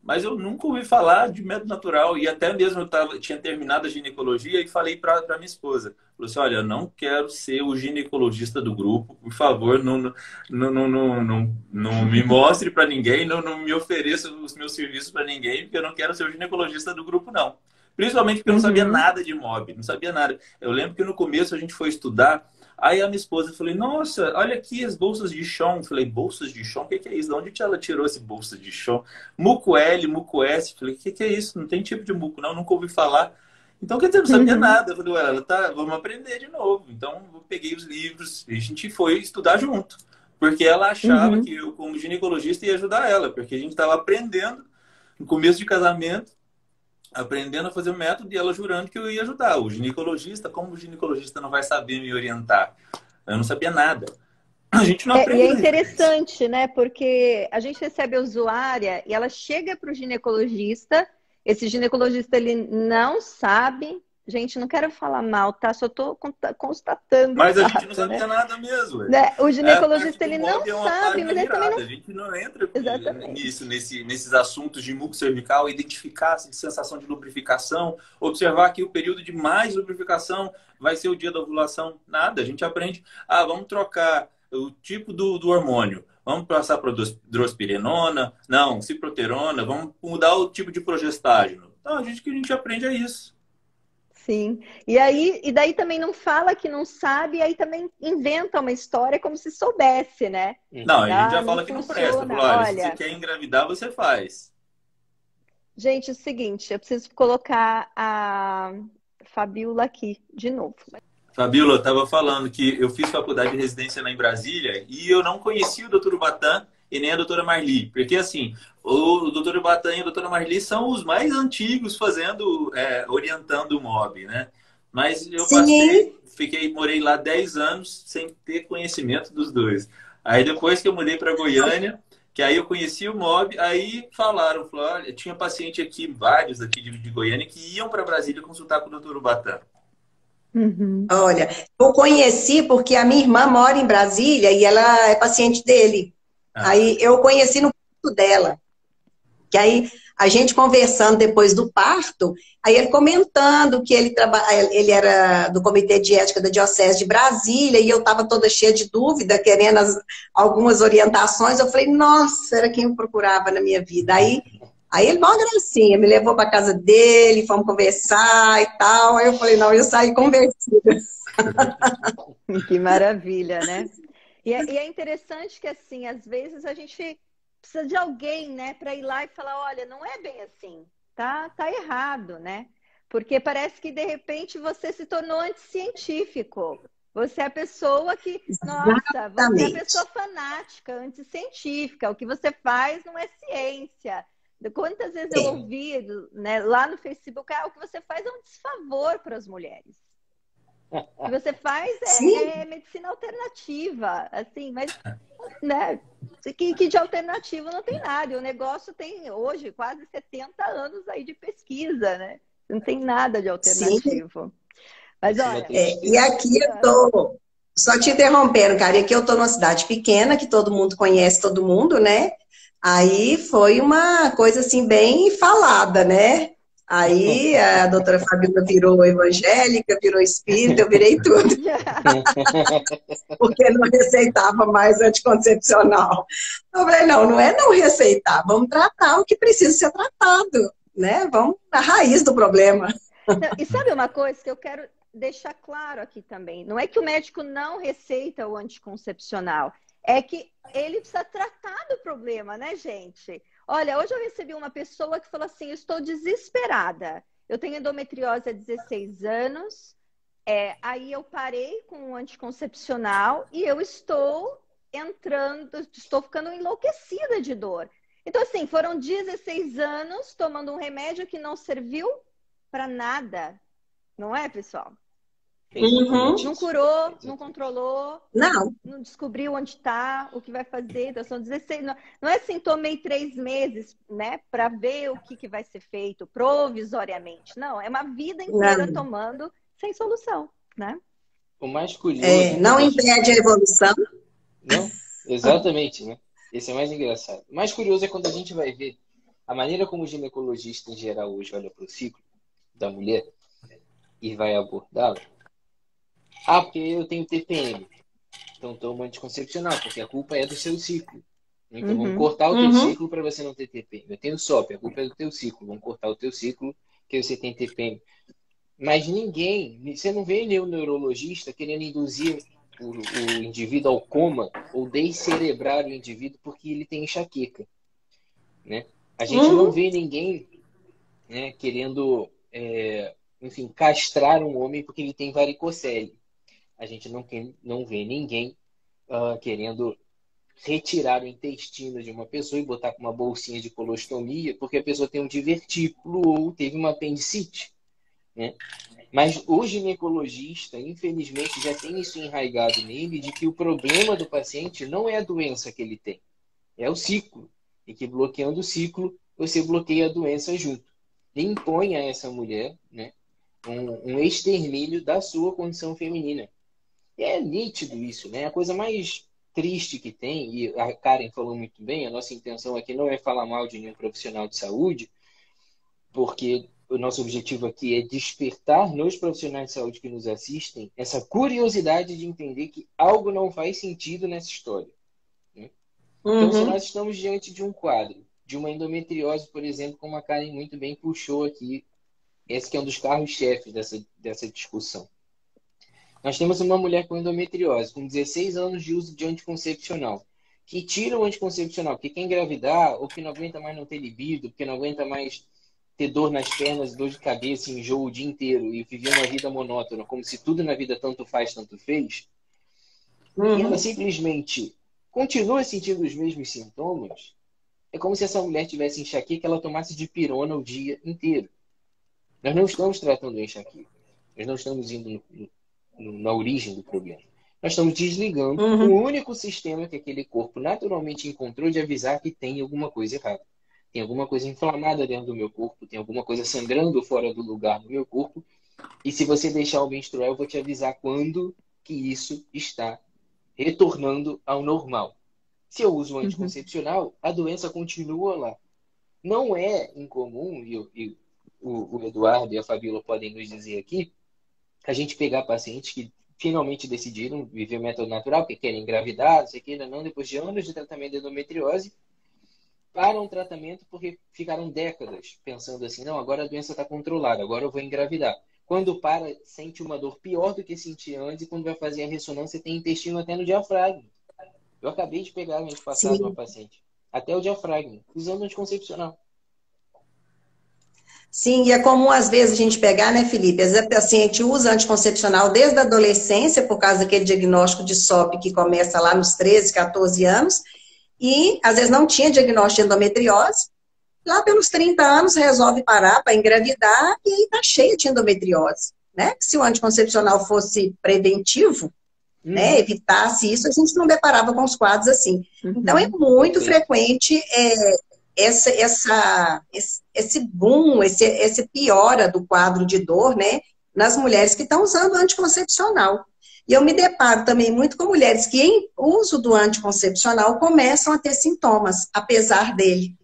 mas eu nunca ouvi falar de método natural. E até mesmo tinha terminado a ginecologia e falei para minha esposa. Falei assim, olha, eu não quero ser o ginecologista do grupo. Por favor, não me mostre para ninguém, não me ofereça os meus serviços para ninguém, porque eu não quero ser o ginecologista do grupo, não. Principalmente porque eu não sabia nada de MOB, não sabia nada. Eu lembro que no começo a gente foi estudar, aí a minha esposa falou, nossa, olha aqui as bolsas de chão. Eu falei, bolsas de chão? O que é isso? De onde ela tirou esse bolsa de chão? Muco L, muco S. Eu falei, o que é isso? Não tem tipo de muco, não, nunca ouvi falar. Então, quer dizer, eu não sabia nada. Eu falei, ué, ela tá, vamos aprender de novo. Então, eu peguei os livros e a gente foi estudar junto. Porque ela achava que eu, como ginecologista, ia ajudar ela. Porque a gente estava aprendendo, no começo de casamento, aprendendo a fazer o método e ela jurando que eu ia ajudar. O ginecologista, como o ginecologista não vai saber me orientar? Eu não sabia nada. A gente não aprende. E é interessante, né? Porque a gente recebe a usuária e ela chega para o ginecologista, esse ginecologista ele não sabe. Gente, não quero falar mal, tá? Só estou constatando. Mas a gente não sabia nada mesmo. Né? O ginecologista ele não sabe, mas ele também não. A gente não entra nesses assuntos de muco cervical, identificar a sensação de lubrificação, observar que o período de mais lubrificação vai ser o dia da ovulação. Nada. A gente aprende. Vamos trocar o tipo do hormônio. Vamos passar para drospirenona, não, ciproterona, vamos mudar o tipo de progestágeno. Então, que a gente aprende é isso. Sim. E daí também não fala que não sabe, e aí também inventa uma história como se soubesse, né? Não, a gente já fala que não presta. Olha, se você quer engravidar, você faz. Gente, é o seguinte, eu preciso colocar a Fabiola aqui de novo. Fabiola, eu estava falando que eu fiz faculdade de residência lá em Brasília e eu não conhecia o Dr. Ubatã e nem a doutora Marli. Porque, assim, o Dr. Ubatã e a doutora Marli são os mais antigos orientando o MOB, né? Mas eu morei lá 10 anos sem ter conhecimento dos dois. Aí depois que eu mudei para Goiânia, que aí eu conheci o MOB, aí falaram, olha, tinha paciente aqui, vários aqui de Goiânia, que iam para Brasília consultar com o Dr. Ubatã. Olha, eu conheci porque a minha irmã mora em Brasília e ela é paciente dele. Aí eu conheci no parto dela. Que aí a gente conversando depois do parto, aí ele comentando que ele era do Comitê de Ética da Diocese de Brasília e eu estava toda cheia de dúvida, querendo algumas orientações. Eu falei, nossa, era quem eu procurava na minha vida. Aí ele, mó gracinha, me levou para casa dele, fomos conversar e tal. Aí eu falei, não, eu saí convencida. Que maravilha, né? E é interessante que, assim, às vezes a gente precisa de alguém, né, para ir lá e falar, olha, não é bem assim, tá errado, né? Porque parece que, de repente, você se tornou anticientífico. Você é a pessoa que, nossa, você é a pessoa fanática, anticientífica. O que você faz não é ciência. Quantas vezes eu ouvi, né, lá no Facebook, o que você faz é um desfavor para as mulheres. O que você faz é medicina alternativa, assim, mas, né, que de alternativo não tem nada. E o negócio tem, hoje, quase 70 anos aí de pesquisa, né? Não tem nada de alternativo. Sim. Mas, olha... e aqui eu tô, só te interrompendo, cara, e aqui eu tô numa cidade pequena, que todo mundo conhece todo mundo, né? Aí foi uma coisa, assim, bem falada, né? Aí a doutora Fabiola virou evangélica, virou espírita, eu virei tudo. Porque não receitava mais anticoncepcional. Eu falei, não é não receitar, vamos tratar o que precisa ser tratado, né? Vamos na raiz do problema. Não, e sabe uma coisa que eu quero deixar claro aqui também? Não é que o médico não receita o anticoncepcional, é que ele precisa tratar do problema, né, gente? Olha, hoje eu recebi uma pessoa que falou assim, eu estou desesperada. Eu tenho endometriose há 16 anos, aí eu parei com o anticoncepcional e eu estou ficando enlouquecida de dor. Então, assim, foram 16 anos tomando um remédio que não serviu para nada. Não é, pessoal? Não curou, não controlou, não descobriu onde está, o que vai fazer. Então, são 16. Não é assim, tomei 3 meses, né, para ver o que vai ser feito provisoriamente. Não, é uma vida inteira tomando sem solução, né? O mais curioso. Não impede a evolução. Não, exatamente, né? Esse é mais engraçado. O mais curioso é quando a gente vai ver A maneira como o ginecologista, em geral, hoje olha para o ciclo da mulher e vai abordá-lo. Ah, porque eu tenho TPM. Então toma anticoncepcional, porque a culpa é do seu ciclo. Então vamos cortar o teu ciclo para você não ter TPM. Eu tenho SOP, a culpa é do teu ciclo. Vamos cortar o teu ciclo que você tem TPM. Mas você não vê nenhum neurologista querendo induzir o indivíduo ao coma ou descerebrar o indivíduo porque ele tem enxaqueca, né? A gente não vê ninguém, né, querendo, enfim, castrar um homem porque ele tem varicocele. A gente não vê ninguém querendo retirar o intestino de uma pessoa e botar com uma bolsinha de colostomia porque a pessoa tem um divertículo ou teve uma apendicite, né? Mas o ginecologista, infelizmente, já tem isso enraizado nele de que o problema do paciente não é a doença que ele tem, é o ciclo. E que bloqueando o ciclo, você bloqueia a doença junto. E impõe a essa mulher, né, um extermínio da sua condição feminina. E é nítido isso, né? A coisa mais triste que tem, e a Karen falou muito bem, a nossa intenção aqui não é falar mal de nenhum profissional de saúde, porque o nosso objetivo aqui é despertar nos profissionais de saúde que nos assistem essa curiosidade de entender que algo não faz sentido nessa história, né? Então, se nós estamos diante de um quadro, de uma endometriose, por exemplo, como a Karen muito bem puxou aqui, esse que é um dos carros-chefes dessa discussão. Nós temos uma mulher com endometriose, com 16 anos de uso de anticoncepcional, que tira o anticoncepcional, porque quer engravidar, ou que não aguenta mais não ter libido, porque não aguenta mais ter dor nas pernas, dor de cabeça, enjoo o dia inteiro, e viver uma vida monótona, como se tudo na vida tanto faz, tanto fez, e ela simplesmente continua sentindo os mesmos sintomas, é como se essa mulher tivesse enxaqueca e ela tomasse dipirona o dia inteiro. Nós não estamos tratando a enxaqueca. Nós não estamos indo na origem do problema. Nós estamos desligando o único sistema que aquele corpo naturalmente encontrou de avisar que tem alguma coisa errada. Tem alguma coisa inflamada dentro do meu corpo, tem alguma coisa sangrando fora do lugar no meu corpo. E se você deixar eu menstruar, eu vou te avisar quando que isso está retornando ao normal. Se eu uso o anticoncepcional, a doença continua lá. Não é incomum, e o Eduardo e a Fabíola podem nos dizer aqui, a gente pegar pacientes que finalmente decidiram viver o método natural, porque querem engravidar, não sei o que, não, depois de anos de tratamento de endometriose, param o tratamento porque ficaram décadas pensando assim, não, agora a doença está controlada, agora eu vou engravidar. Quando para, sente uma dor pior do que sentia antes, e quando vai fazer a ressonância, tem intestino até no diafragma. Eu acabei de pegar a gente passado uma paciente, até o diafragma, usando anticoncepcional. Sim, e é comum às vezes a gente pegar, né, Felipe? Às vezes a paciente usa anticoncepcional desde a adolescência, por causa daquele diagnóstico de SOP que começa lá nos 13, 14 anos, e às vezes não tinha diagnóstico de endometriose. Lá pelos 30 anos resolve parar para engravidar e aí está cheia de endometriose, né? Se o anticoncepcional fosse preventivo, né, evitasse isso, a gente não deparava com os quadros assim. Então é muito frequente esse boom, esse piora do quadro de dor, né, nas mulheres que estão usando anticoncepcional. E eu me deparo também muito com mulheres que, em uso do anticoncepcional, começam a ter sintomas, apesar dele,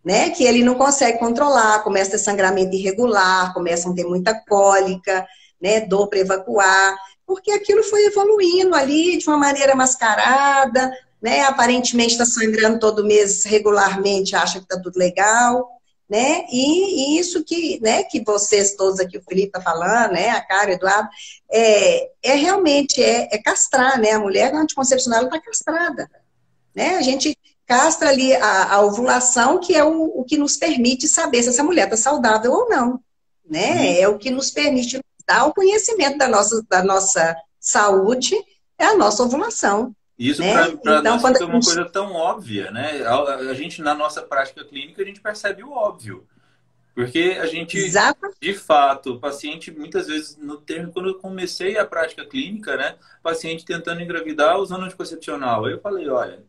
né, que ele não consegue controlar, começa a ter sangramento irregular, começam a ter muita cólica, né, dor para evacuar, porque aquilo foi evoluindo ali de uma maneira mascarada, né, aparentemente está sangrando todo mês regularmente, acha que está tudo legal, né, e isso que, né, que vocês todos aqui, o Felipe está falando, né, a Cara, o Eduardo, realmente castrar, né, a mulher anticoncepcional está castrada, né, a gente castra ali a ovulação, que é o que nos permite saber se essa mulher está saudável ou não, né, é o que nos permite dar o conhecimento da nossa saúde, é a nossa ovulação. Isso, né? para então, nós fica uma coisa tão óbvia, né? A gente, na nossa prática clínica, a gente percebe o óbvio. Porque a gente, de fato, o paciente, muitas vezes, quando eu comecei a prática clínica, né? Paciente tentando engravidar usando anticoncepcional. Aí eu falei, olha,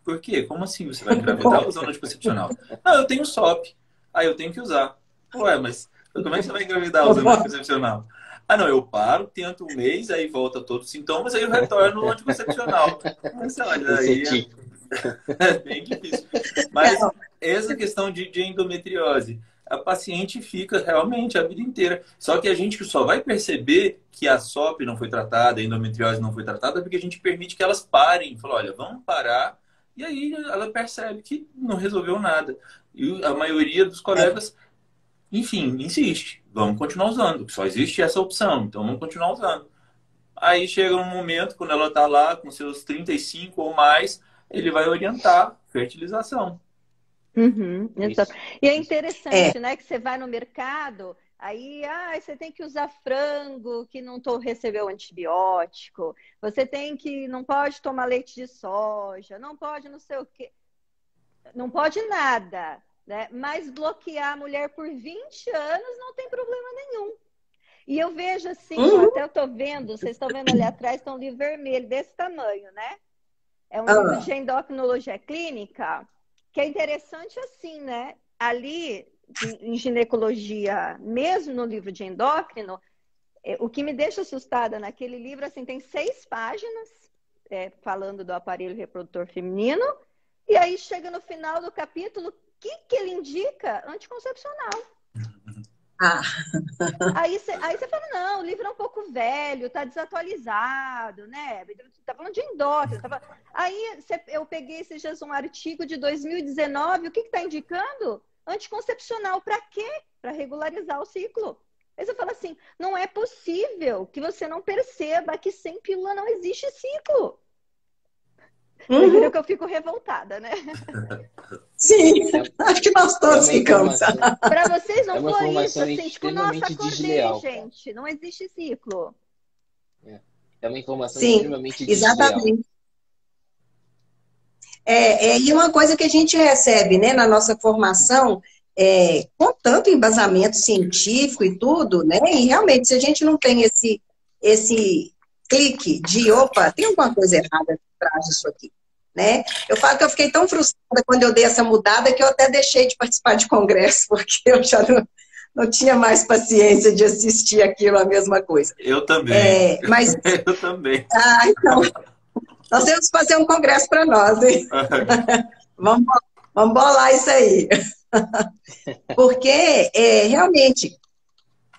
por quê? Como assim você vai engravidar usando anticoncepcional? Não, eu tenho SOP. Aí eu tenho que usar. Ué, mas como é que você vai engravidar usando anticoncepcional? Ah, não, eu paro, tento um mês, aí volta todos os sintomas, aí eu retorno no anticoncepcional. Mas olha, aí é bem difícil. Mas essa questão de endometriose. A paciente fica realmente a vida inteira. Só que a gente só vai perceber que a SOP não foi tratada, a endometriose não foi tratada, porque a gente permite que elas parem. Fala, olha, vamos parar. E aí ela percebe que não resolveu nada. E a maioria dos colegas, enfim, insiste. Vamos continuar usando. Só existe essa opção, então vamos continuar usando. Aí chega um momento, quando ela está lá com seus 35 ou mais, ele vai orientar fertilização. Uhum, exato. E é interessante, né, que você vai no mercado, aí você tem que usar frango que não recebeu antibiótico, você não pode tomar leite de soja, não pode não sei o quê, não pode nada, né? Mas bloquear a mulher por 20 anos não tem problema nenhum. E eu vejo assim, até eu tô vendo, vocês estão vendo ali atrás, tem um livro vermelho desse tamanho, né? É um livro de endocrinologia clínica, que é interessante assim, né? Ali, em ginecologia, mesmo no livro de endócrino, o que me deixa assustada naquele livro, assim, tem 6 páginas falando do aparelho reprodutor feminino, e aí chega no final do capítulo, o que ele indica? Anticoncepcional. Aí você fala, não, o livro é um pouco velho, tá desatualizado, né? Tá falando de endócrino. Aí eu peguei esses dias um artigo de 2019, o que tá indicando? Anticoncepcional. Para quê? Para regularizar o ciclo. Aí você fala assim, não é possível que você não perceba que sem pílula não existe ciclo. Vocês viram que eu fico revoltada, né? Sim, acho que nós todos ficamos. Para vocês não foi isso, assim, tipo, nossa, acordei, gente, não existe ciclo. É uma informação Sim, extremamente exatamente. E uma coisa que a gente recebe, né, na nossa formação, com tanto embasamento científico e tudo, né, e realmente, se a gente não tem esse clique de, opa, tem alguma coisa errada atrás disso aqui, né? Eu falo que eu fiquei tão frustrada quando eu dei essa mudada que eu até deixei de participar de congresso, porque eu já não tinha mais paciência de assistir aquilo, a mesma coisa. Eu também. Mas... Eu também. Então, nós temos que fazer um congresso para nós, hein? Vamos bolar isso aí. Porque, realmente,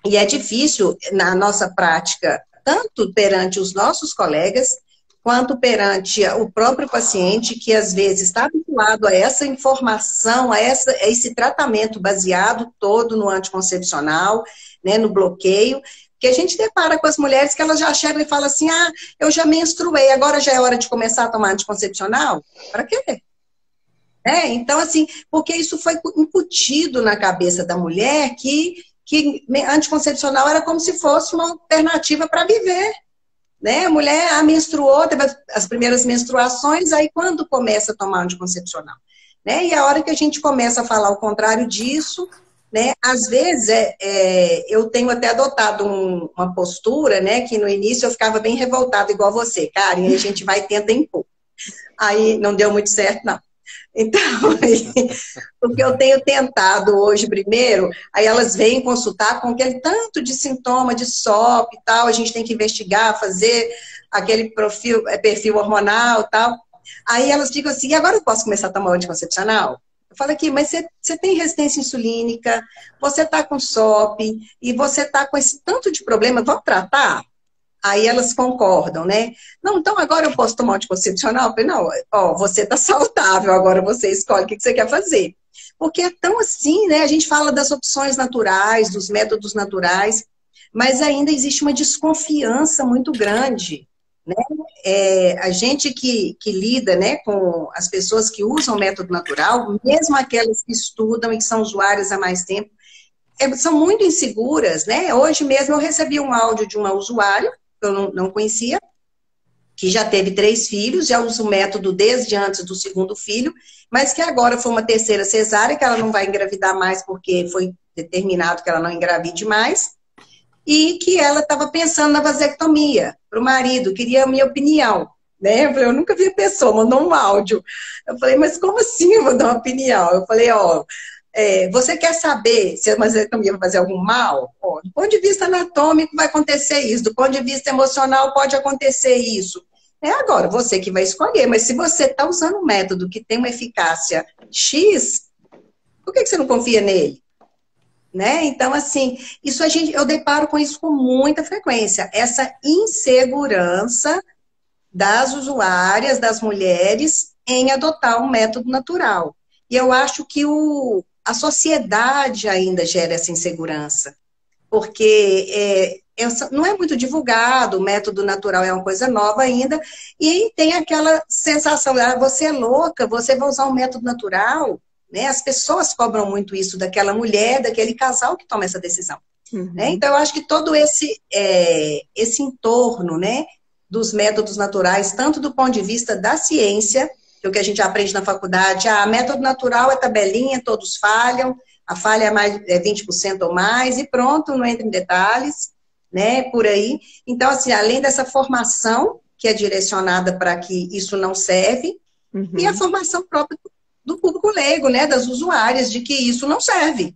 e é difícil na nossa prática, tanto perante os nossos colegas, quanto perante o próprio paciente, que às vezes está habituado a essa informação, a esse tratamento baseado todo no anticoncepcional, né, no bloqueio, que a gente depara com as mulheres que elas já chegam e falam assim, eu já menstruei, agora já é hora de começar a tomar anticoncepcional? Para quê? Então, assim, porque isso foi incutido na cabeça da mulher que anticoncepcional era como se fosse uma alternativa para viver. Né? A mulher menstruou, teve as primeiras menstruações, aí quando começa a tomar anticoncepcional? Né? E a hora que a gente começa a falar o contrário disso, né? Às vezes eu tenho até adotado uma postura, né? Que no início eu ficava bem revoltada, igual você, Karen, e a gente vai e tenta impor. Aí não deu muito certo, não. Então, o que eu tenho tentado hoje primeiro, aí elas vêm consultar com aquele tanto de sintoma de SOP e tal, a gente tem que investigar, fazer aquele perfil hormonal e tal. Aí elas ficam assim, e agora eu posso começar a tomar anticoncepcional? Eu falo aqui, mas você tem resistência insulínica, você está com SOP, e você está com esse tanto de problema, vamos tratar? Aí elas concordam, né? Não, então agora eu posso tomar anticoncepcional? Eu falei, não, você tá saudável, agora você escolhe o que você quer fazer. Porque é tão assim, né? A gente fala das opções naturais, dos métodos naturais, mas ainda existe uma desconfiança muito grande, né? A gente que lida, né, com as pessoas que usam o método natural, mesmo aquelas que estudam e que são usuárias há mais tempo, são muito inseguras, né? Hoje mesmo eu recebi um áudio de uma usuária, que eu não conhecia, que já teve 3 filhos, já usa o método desde antes do 2º filho, mas que agora foi uma 3ª cesárea, que ela não vai engravidar mais porque foi determinado que ela não engravide mais, e que ela estava pensando na vasectomia para o marido, queria a minha opinião, né? Eu falei, eu nunca vi a pessoa, mandou um áudio. Eu falei, mas como assim eu vou dar uma opinião? Eu falei, você quer saber se a vasectomia vai fazer algum mal? Do ponto de vista anatômico vai acontecer isso, do ponto de vista emocional pode acontecer isso. Agora, você que vai escolher, mas se você está usando um método que tem uma eficácia X, Por que você não confia nele? Né? Então, assim, eu deparo com isso com muita frequência. Essa insegurança das usuárias, das mulheres, em adotar um método natural. E eu acho que a sociedade ainda gera essa insegurança, porque não é muito divulgado, o método natural é uma coisa nova ainda, e tem aquela sensação, você é louca, você vai usar um método natural, né? As pessoas cobram muito isso daquela mulher, daquele casal que toma essa decisão. Né? Então, eu acho que todo esse entorno, né, dos métodos naturais, tanto do ponto de vista da ciência, que é o que a gente aprende na faculdade, método natural é tabelinha, todos falham, a falha é 20% ou mais, e pronto, não entra em detalhes, né, por aí. Então, assim, além dessa formação, que é direcionada para que isso não serve, e a formação própria do público leigo, né, das usuárias, de que isso não serve.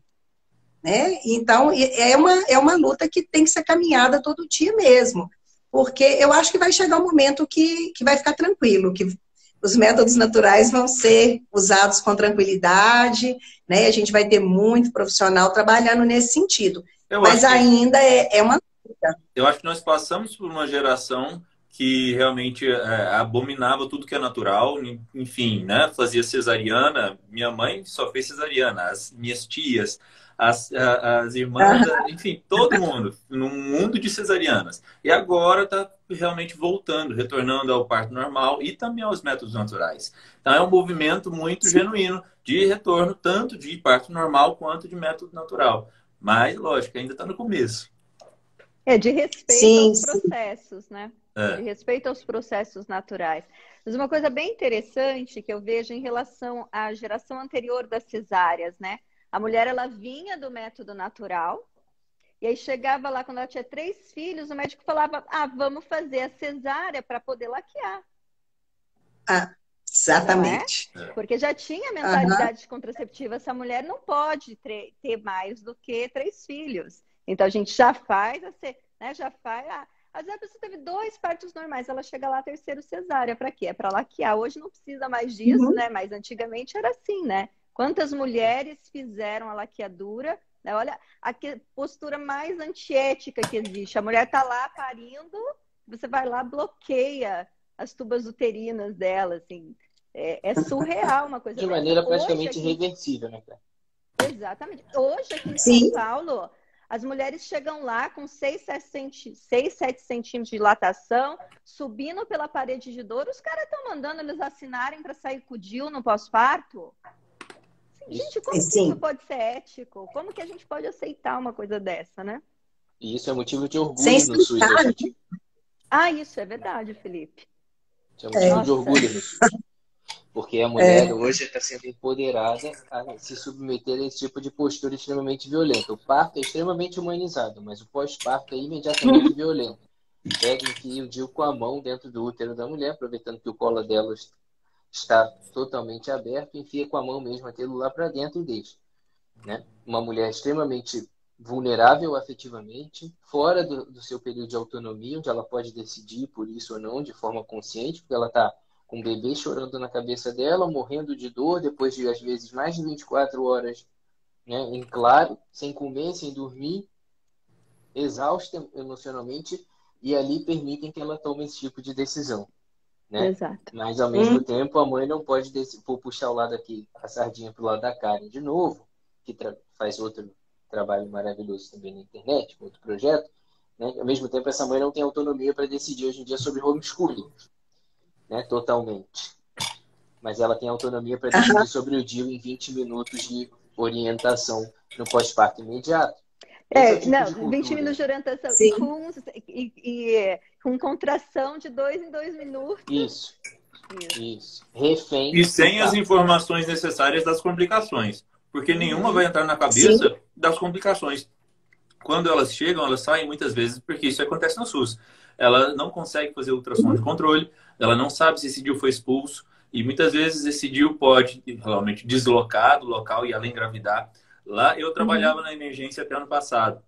Né? Então, é uma luta que tem que ser caminhada todo dia mesmo, porque eu acho que vai chegar um momento que vai ficar tranquilo, que os métodos naturais vão ser usados com tranquilidade, né? A gente vai ter muito profissional trabalhando nesse sentido, mas ainda é uma luta. Eu acho que nós passamos por uma geração que realmente abominava tudo que é natural, enfim, né? Fazia cesariana, minha mãe só fez cesariana, as minhas tias, as irmãs, enfim, todo mundo, num mundo de cesarianas. E agora está realmente voltando, retornando ao parto normal e também aos métodos naturais. Então é um movimento muito genuíno de retorno, tanto de parto normal quanto de método natural. Mas, lógico, ainda está no começo. De respeito aos processos, né? De respeito aos processos naturais. Mas uma coisa bem interessante que eu vejo em relação à geração anterior das cesáreas, né? A mulher, ela vinha do método natural, e aí chegava lá, quando ela tinha 3 filhos, o médico falava, vamos fazer a cesárea para poder laquear. Exatamente. Porque já tinha mentalidade contraceptiva, essa mulher não pode ter mais do que 3 filhos. Então, a gente já faz, né, às vezes a pessoa teve 2 partos normais, ela chega lá, 3º cesárea, para quê? É para laquear. Hoje não precisa mais disso, né? Mas antigamente era assim, né? Quantas mulheres fizeram a laqueadura? Né? Olha, a postura mais antiética que existe. A mulher está lá parindo, você vai lá, bloqueia as tubas uterinas dela, assim. É surreal uma coisa de maneira praticamente irreversível, né, cara? Exatamente. Hoje, aqui em São Paulo, as mulheres chegam lá com 6, 7 centímetros de dilatação, subindo pela parede de dor. Os caras estão mandando eles assinarem para sair com o DIU no pós-parto. Gente, como que isso pode ser ético? Como que a gente pode aceitar uma coisa dessa, né? E isso é motivo de orgulho no SUS. Isso é verdade, Felipe. Isso é motivo de orgulho no SUS. Porque a mulher hoje está sendo empoderada a se submeter a esse tipo de postura extremamente violenta. O parto é extremamente humanizado, mas o pós-parto é imediatamente violento. Pega que o DIU com a mão dentro do útero da mulher, aproveitando que o colo dela está totalmente aberto, enfia com a mão mesmo aquilo lá para dentro e deixa. Né? Uma mulher extremamente vulnerável afetivamente, fora do seu período de autonomia, onde ela pode decidir por isso ou não, de forma consciente, porque ela está com o bebê chorando na cabeça dela, morrendo de dor, depois de, às vezes, mais de 24 horas, né, em claro, sem comer, sem dormir, exausta emocionalmente, e ali permitem que ela tome esse tipo de decisão. Né? Exato. Mas, ao mesmo tempo, a mãe não pode puxar o lado aqui, a sardinha para o lado da Karen de novo, que faz outro trabalho maravilhoso também na internet, outro projeto. Né? Ao mesmo tempo, essa mãe não tem autonomia para decidir hoje em dia sobre homeschooling. Né, totalmente. Mas ela tem autonomia para decidir sobre o DIU em 20 minutos de orientação no pós-parto imediato. Não, 20 minutos de orientação com contração de 2 em 2 minutos. Isso. Refém. E sem as informações necessárias das complicações. Porque nenhuma vai entrar na cabeça das complicações. Quando elas chegam, elas saem muitas vezes, porque isso acontece no SUS. Ela não consegue fazer ultrassom de controle, ela não sabe se esse DIU foi expulso, e muitas vezes esse DIU pode realmente deslocar do local e ela engravidar. Lá eu trabalhava na emergência até ano passado.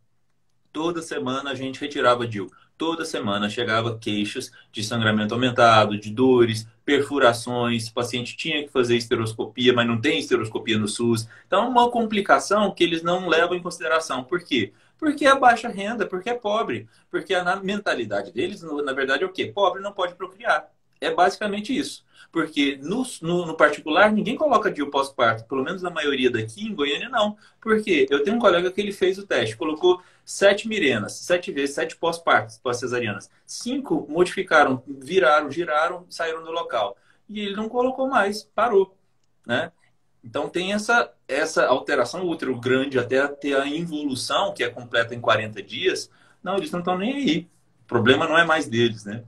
Toda semana a gente retirava DIU. toda semana chegava queixas de sangramento aumentado, de dores, perfurações, o paciente tinha que fazer esteroscopia, mas não tem esteroscopia no SUS. Então, é uma complicação que eles não levam em consideração. Por quê? Porque é baixa renda, porque é pobre, porque a mentalidade deles, na verdade, é o quê? Pobre não pode procriar. É basicamente isso. Porque no particular, ninguém coloca DIU pós-parto. Pelo menos na maioria daqui, em Goiânia, não. Porque eu tenho um colega que ele fez o teste, colocou 7 mirenas, 7 vezes, 7 pós-partos, pós-cesarianas. 5 modificaram, viraram, giraram, saíram do local. E ele não colocou mais, parou. Né? Então tem essa alteração, o útero grande até ter a involução, que é completa em 40 dias. Não, eles não estão nem aí. O problema não é mais deles, né?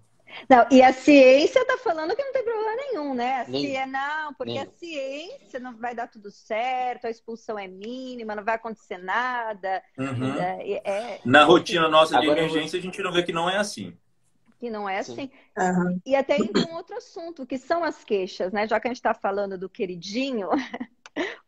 Não, e a ciência está falando que não tem problema nenhum, né? Não, porque nem. a ciência não vai dar tudo certo, a expulsão é mínima, não vai acontecer nada. Uhum. Na rotina nossa de Agora emergência, a gente não vê que não é assim. Que não é Sim. assim. Uhum. E até entra um outro assunto, que são as queixas, né? Já que a gente está falando do queridinho,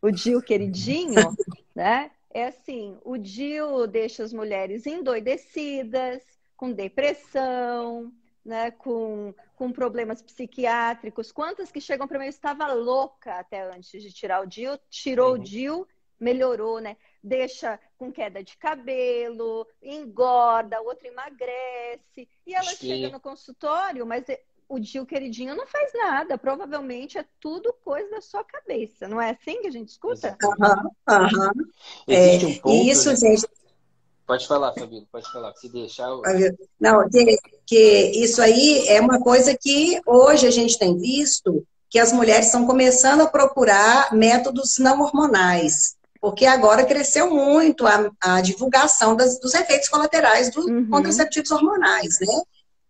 o DIU queridinho, né? É assim, o DIU deixa as mulheres endoidecidas, com depressão, né, com problemas psiquiátricos. Quantas que chegam para mim, eu estava louca até antes de tirar o DIU, tirou o DIU, melhorou, né? Deixa com queda de cabelo, engorda, outra emagrece. E ela chega no consultório, mas o DIU queridinho não faz nada. Provavelmente é tudo coisa da sua cabeça. Não é assim que a gente escuta? Existe um ponto, e isso, né? gente... Pode falar, Fabíola, pode falar. Se deixar... Não, que isso aí é uma coisa que hoje a gente tem visto que as mulheres estão começando a procurar métodos não hormonais, porque agora cresceu muito a divulgação dos efeitos colaterais dos contraceptivos hormonais, né?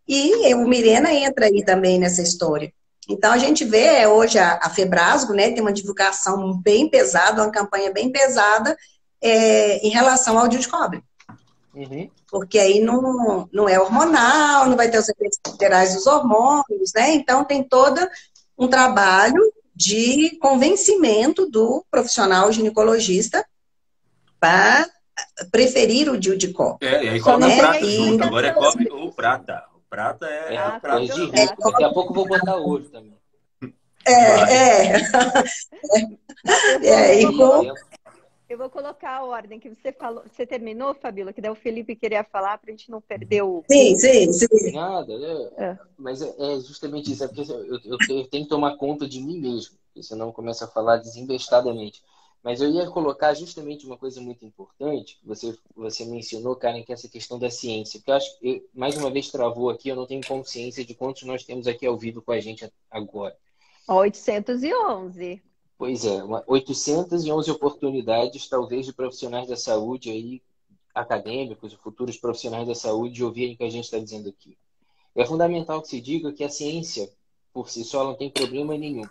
E o Mirena entra aí também nessa história. Então, a gente vê hoje a Febrasgo, né, tem uma divulgação bem pesada, uma campanha bem pesada em relação ao DIU de cobre. Porque aí não é hormonal, não vai ter os efeitos colaterais dos hormônios, né? Então, tem todo um trabalho de convencimento do profissional ginecologista para preferir o DIU de cobre. E aí coloca prata e junto, agora é cobre ou prata. O prata é prata. Daqui a pouco eu vou botar ouro também. Eu vou colocar a ordem que você falou. Você terminou, Fabíola? Que daí o Felipe queria falar para a gente não perder o... Sim. Nada, mas é justamente isso. É porque eu tenho que tomar conta de mim mesmo, porque senão eu começo a falar desembestadamente. Mas eu ia colocar justamente uma coisa muito importante, que você mencionou, Karen, que é essa questão da ciência. Porque eu acho que, mais uma vez, travou aqui, eu não tenho consciência de quantos nós temos aqui ao vivo com a gente agora. 811. Pois é, 811 oportunidades, talvez, de profissionais da saúde, aí, acadêmicos, futuros profissionais da saúde, de ouvirem o que a gente está dizendo aqui. É fundamental que se diga que a ciência, por si só, não tem problema nenhum.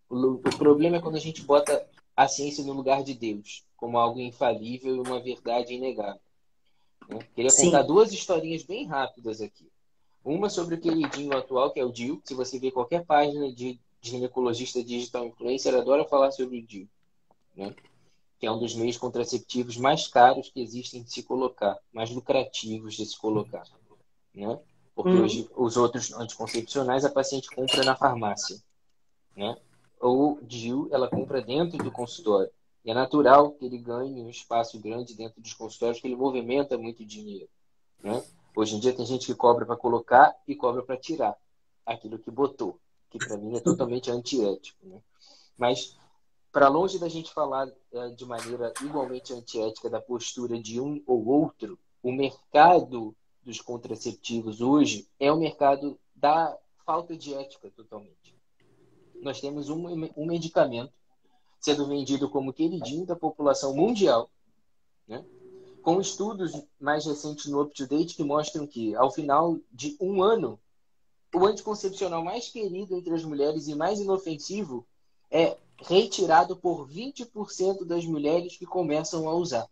O problema é quando a gente bota a ciência no lugar de Deus, como algo infalível e uma verdade inegável. Né? Queria contar 2 historinhas bem rápidas aqui. Uma sobre o queridinho atual, que é o DIU. Se você ver qualquer página de ginecologista digital influencer, adora falar sobre o DIU, né? Que é um dos meios contraceptivos mais caros que existem de se colocar, mais lucrativos de se colocar, né? Porque hoje os outros anticoncepcionais a paciente compra na farmácia, né? O DIU ela compra dentro do consultório. E é natural que ele ganhe um espaço grande dentro dos consultórios, que ele movimenta muito dinheiro, né? Hoje em dia tem gente que cobra para colocar e cobra para tirar aquilo que botou, que para mim é totalmente antiético, né? Mas, para longe da gente falar de maneira igualmente antiética da postura de um ou outro, o mercado dos contraceptivos hoje é o mercado da falta de ética totalmente. Nós temos um medicamento sendo vendido como queridinho da população mundial, né? Com estudos mais recentes no UpToDate que mostram que, ao final de um ano, o anticoncepcional mais querido entre as mulheres e mais inofensivo é retirado por 20% das mulheres que começam a usar.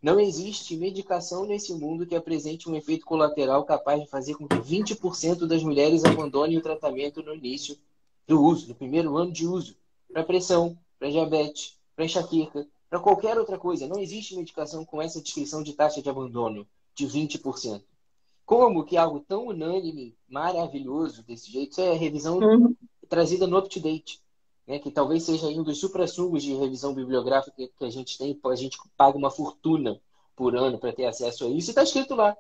Não existe medicação nesse mundo que apresente um efeito colateral capaz de fazer com que 20% das mulheres abandonem o tratamento no início do uso, no primeiro ano de uso, para pressão, para diabetes, para enxaqueca, para qualquer outra coisa. Não existe medicação com essa descrição de taxa de abandono de 20%. como que algo tão unânime, maravilhoso desse jeito, isso é revisão trazida no UpToDate, né? Que talvez seja um dos suprassumos de revisão bibliográfica que a gente tem, a gente paga uma fortuna por ano para ter acesso a isso, e está escrito lá,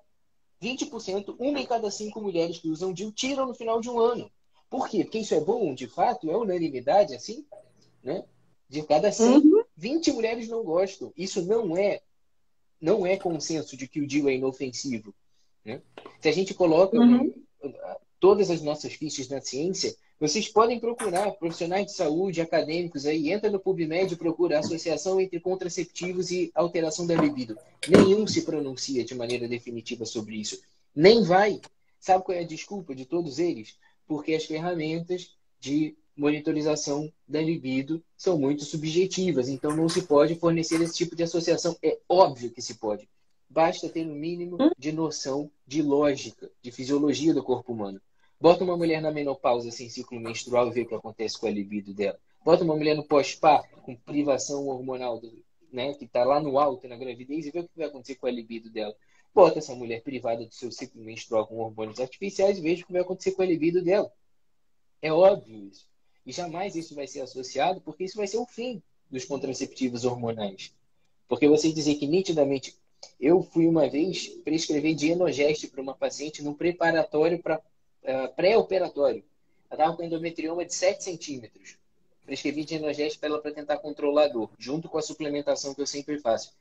20%, uma em cada 5 mulheres que usam DIU tiram no final de um ano. Por quê? Porque isso é bom, de fato, é unanimidade, assim, né? De cada 100, 20 mulheres não gostam. Isso não é consenso de que o DIU é inofensivo, né? Se a gente coloca todas as nossas fichas na ciência, vocês podem procurar profissionais de saúde, acadêmicos aí, entra no PubMed e procura a associação entre contraceptivos e alteração da libido. Nenhum se pronuncia de maneira definitiva sobre isso. Nem vai. Sabe qual é a desculpa de todos eles? Porque as ferramentas de monitorização da libido são muito subjetivas, então não se pode fornecer esse tipo de associação. É óbvio que se pode. Basta ter um mínimo de noção de lógica, de fisiologia do corpo humano. Bota uma mulher na menopausa sem ciclo menstrual e vê o que acontece com a libido dela. Bota uma mulher no pós-parto, com privação hormonal, né, que está lá no alto na gravidez, e vê o que vai acontecer com a libido dela. Bota essa mulher privada do seu ciclo menstrual com hormônios artificiais e veja o que vai acontecer com a libido dela. É óbvio isso. E jamais isso vai ser associado, porque isso vai ser o fim dos contraceptivos hormonais. Porque você dizer que nitidamente... Eu fui uma vez prescrever Dienogeste para uma paciente num preparatório para pré-operatório. Ela estava com endometrioma de 7 centímetros. Prescrevi Dienogeste para ela para tentar controlar a dor, junto com a suplementação que eu sempre faço.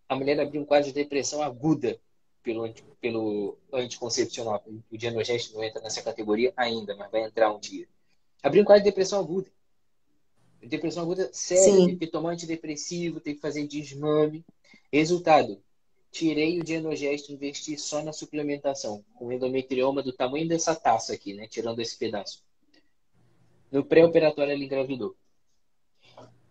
A mulher abriu um quadro de depressão aguda pelo anticoncepcional. O Dienogeste não entra nessa categoria ainda, mas vai entrar um dia. Abriu um quadro de depressão aguda. Depressão aguda séria, teve que tomar antidepressivo, teve que fazer desmame. Resultado, tirei o Dienogeste e investi só na suplementação, com endometrioma do tamanho dessa taça aqui, né? Tirando esse pedaço. No pré-operatório ela engravidou.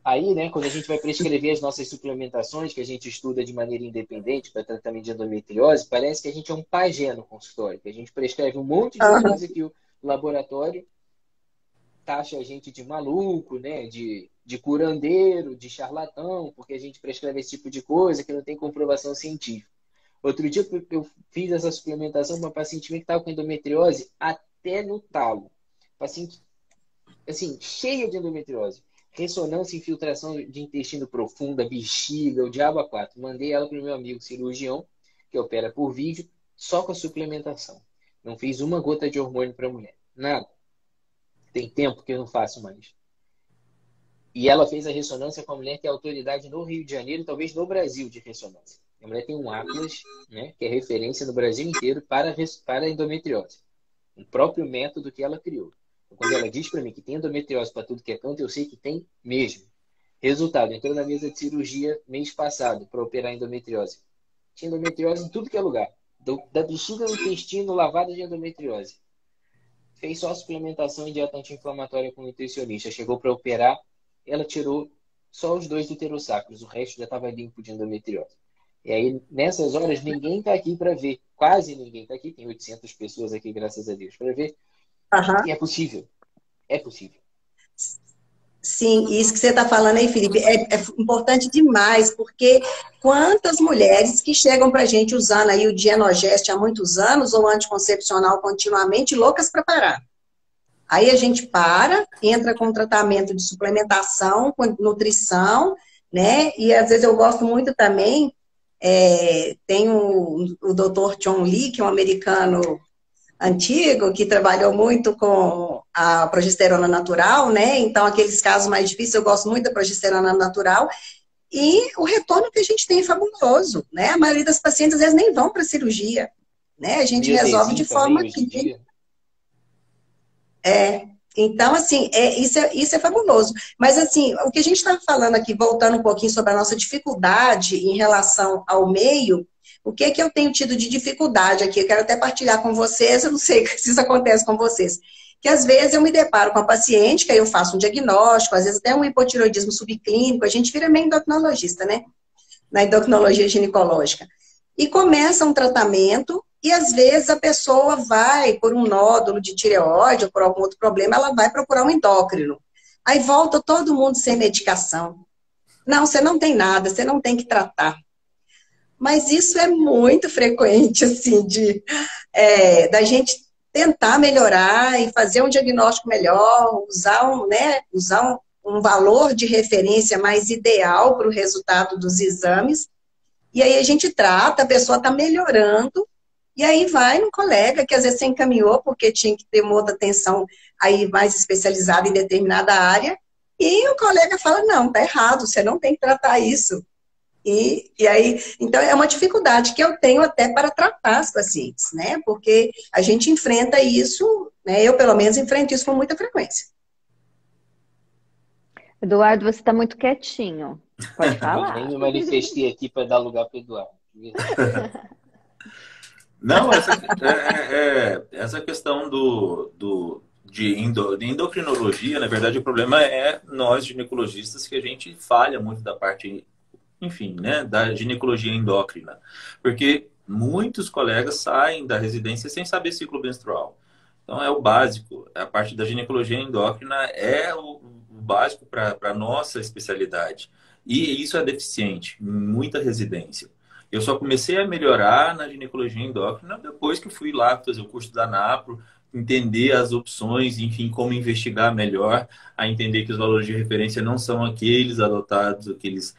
Aí, né, quando a gente vai prescrever as nossas suplementações, que a gente estuda de maneira independente para tratamento de endometriose, parece que a gente é um pajé no consultório, que a gente prescreve um monte de coisa que o laboratório taxa a gente de maluco, né, de curandeiro, de charlatão, porque a gente prescreve esse tipo de coisa que não tem comprovação científica. Outro dia eu fiz essa suplementação para uma paciente minha que estava com endometriose até no talo. Paciente, assim, cheia de endometriose. Ressonância e infiltração de intestino profunda, bexiga, o diabo a quatro. Mandei ela para o meu amigo cirurgião, que opera por vídeo, só com a suplementação. Não fiz uma gota de hormônio para a mulher. Nada. Tem tempo que eu não faço mais. E ela fez a ressonância com a mulher que é autoridade no Rio de Janeiro, talvez no Brasil, de ressonância. A mulher tem um Atlas, né, que é referência no Brasil inteiro para a endometriose. O próprio método que ela criou. Então, quando ela diz para mim que tem endometriose para tudo que é canto, eu sei que tem mesmo. Resultado, entrou na mesa de cirurgia mês passado para operar endometriose. Tinha endometriose em tudo que é lugar. Da bexiga no intestino, lavada de endometriose. Fez só suplementação e dieta anti-inflamatória com nutricionista. Chegou para operar, ela tirou só os 2 uterossacros. O resto já estava limpo de endometriose. E aí, nessas horas, ninguém está aqui para ver. Quase ninguém está aqui. Tem 800 pessoas aqui, graças a Deus, para ver. E é possível. É possível. Sim, isso que você está falando aí, Felipe, é importante demais, porque quantas mulheres que chegam para a gente usando aí o Dienogeste há muitos anos, ou anticoncepcional continuamente, loucas para parar. Aí a gente para, entra com tratamento de suplementação, com nutrição, né? E às vezes eu gosto muito também, tem o Dr. John Lee, que é um americano antigo, que trabalhou muito com a progesterona natural, né? Então, aqueles casos mais difíceis, eu gosto muito da progesterona natural. E o retorno que a gente tem é fabuloso, né? A maioria das pacientes, às vezes, nem vão para a cirurgia, né? A gente resolve de forma que... Então, assim, isso é fabuloso. Mas, assim, o que a gente estava falando aqui, voltando um pouquinho sobre a nossa dificuldade em relação ao meio, o que é que eu tenho tido de dificuldade aqui? Eu quero até partilhar com vocês, eu não sei se isso acontece com vocês. Que às vezes eu me deparo com a paciente, que aí eu faço um diagnóstico, às vezes até um hipotiroidismo subclínico, a gente vira meio endocrinologista, né? Na endocrinologia ginecológica. E começa um tratamento, e às vezes a pessoa vai por um nódulo de tireoide ou por algum outro problema, ela vai procurar um endócrino. Aí volta todo mundo sem medicação. Não, você não tem nada, você não tem que tratar. Mas isso é muito frequente, assim, da gente tentar melhorar e fazer um diagnóstico melhor, usar um valor de referência mais ideal para o resultado dos exames. E aí a gente trata, a pessoa está melhorando, e aí vai no colega, que às vezes você encaminhou porque tinha que ter uma outra atenção aí mais especializada em determinada área, e o colega fala, não, tá errado, você não tem que tratar isso. E aí, então é uma dificuldade que eu tenho até para tratar as pacientes, né? Porque a gente enfrenta isso, né? Eu pelo menos enfrento isso com muita frequência. Eduardo, você está muito quietinho. Pode falar. Nem me manifestei aqui para dar lugar para o Eduardo. Não, essa questão de endocrinologia, na verdade, o problema é nós, ginecologistas, que a gente falha muito da parte, enfim, né, da ginecologia endócrina. Porque muitos colegas saem da residência sem saber ciclo menstrual. Então, é o básico. A parte da ginecologia endócrina é o básico para a nossa especialidade. E isso é deficiente em muita residência. Eu só comecei a melhorar na ginecologia endócrina depois que fui lá fazer o curso da NAPRO, entender as opções, enfim, como investigar melhor, a entender que os valores de referência não são aqueles adotados, aqueles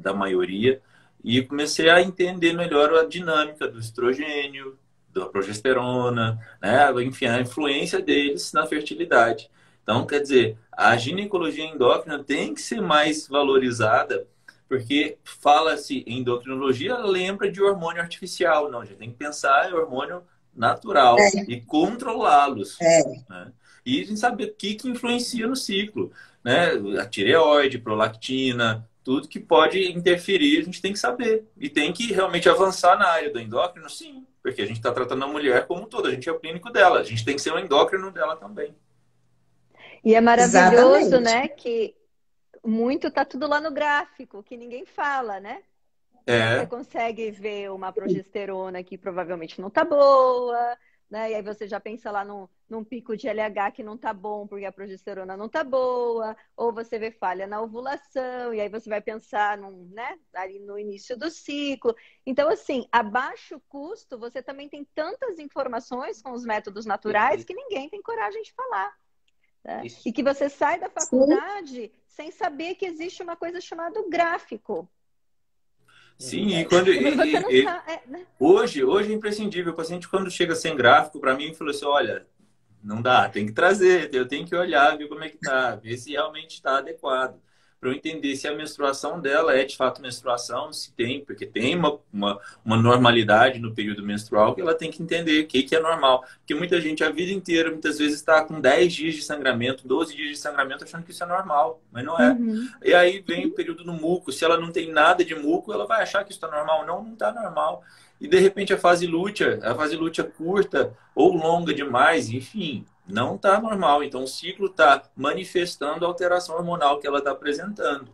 da maioria. E comecei a entender melhor a dinâmica do estrogênio, da progesterona, né? Enfim, a influência deles na fertilidade. Então, quer dizer, a ginecologia endócrina tem que ser mais valorizada, porque fala-se em endocrinologia, lembra de hormônio artificial. Não, a gente tem que pensar em hormônio natural e controlá-los. Né? E a gente sabe o que influencia no ciclo. Né? A tireoide, prolactina, tudo que pode interferir, a gente tem que saber. E tem que realmente avançar na área do endócrino, sim. Porque a gente está tratando a mulher como um todo. A gente é o clínico dela. A gente tem que ser o endócrino dela também. E é maravilhoso, Exatamente. né? Que muito tá tudo lá no gráfico, que ninguém fala, né? Você consegue ver uma progesterona que provavelmente não tá boa, né? E aí você já pensa lá num pico de LH que não tá bom porque a progesterona não tá boa, ou você vê falha na ovulação, e aí você vai pensar né, ali no início do ciclo. Então, assim, a baixo custo, você também tem tantas informações com os métodos naturais que ninguém tem coragem de falar. Né? E que você sai da faculdade sem saber que existe uma coisa chamada gráfico. Sim, e quando hoje é imprescindível. O paciente, quando chega sem gráfico, para mim, falou assim: olha, não dá, tem que trazer, eu tenho que olhar, ver como é que tá, ver se realmente está adequado. Para eu entender se a menstruação dela é de fato menstruação, se tem, porque tem uma normalidade no período menstrual que ela tem que entender o que é normal. Porque muita gente a vida inteira, muitas vezes, está com 10 dias de sangramento, 12 dias de sangramento, achando que isso é normal, mas não é. E aí vem o período no muco. Se ela não tem nada de muco, ela vai achar que isso está normal. Não está normal. E de repente a fase lútea curta ou longa demais, enfim, não está normal. Então o ciclo está manifestando a alteração hormonal que ela está apresentando.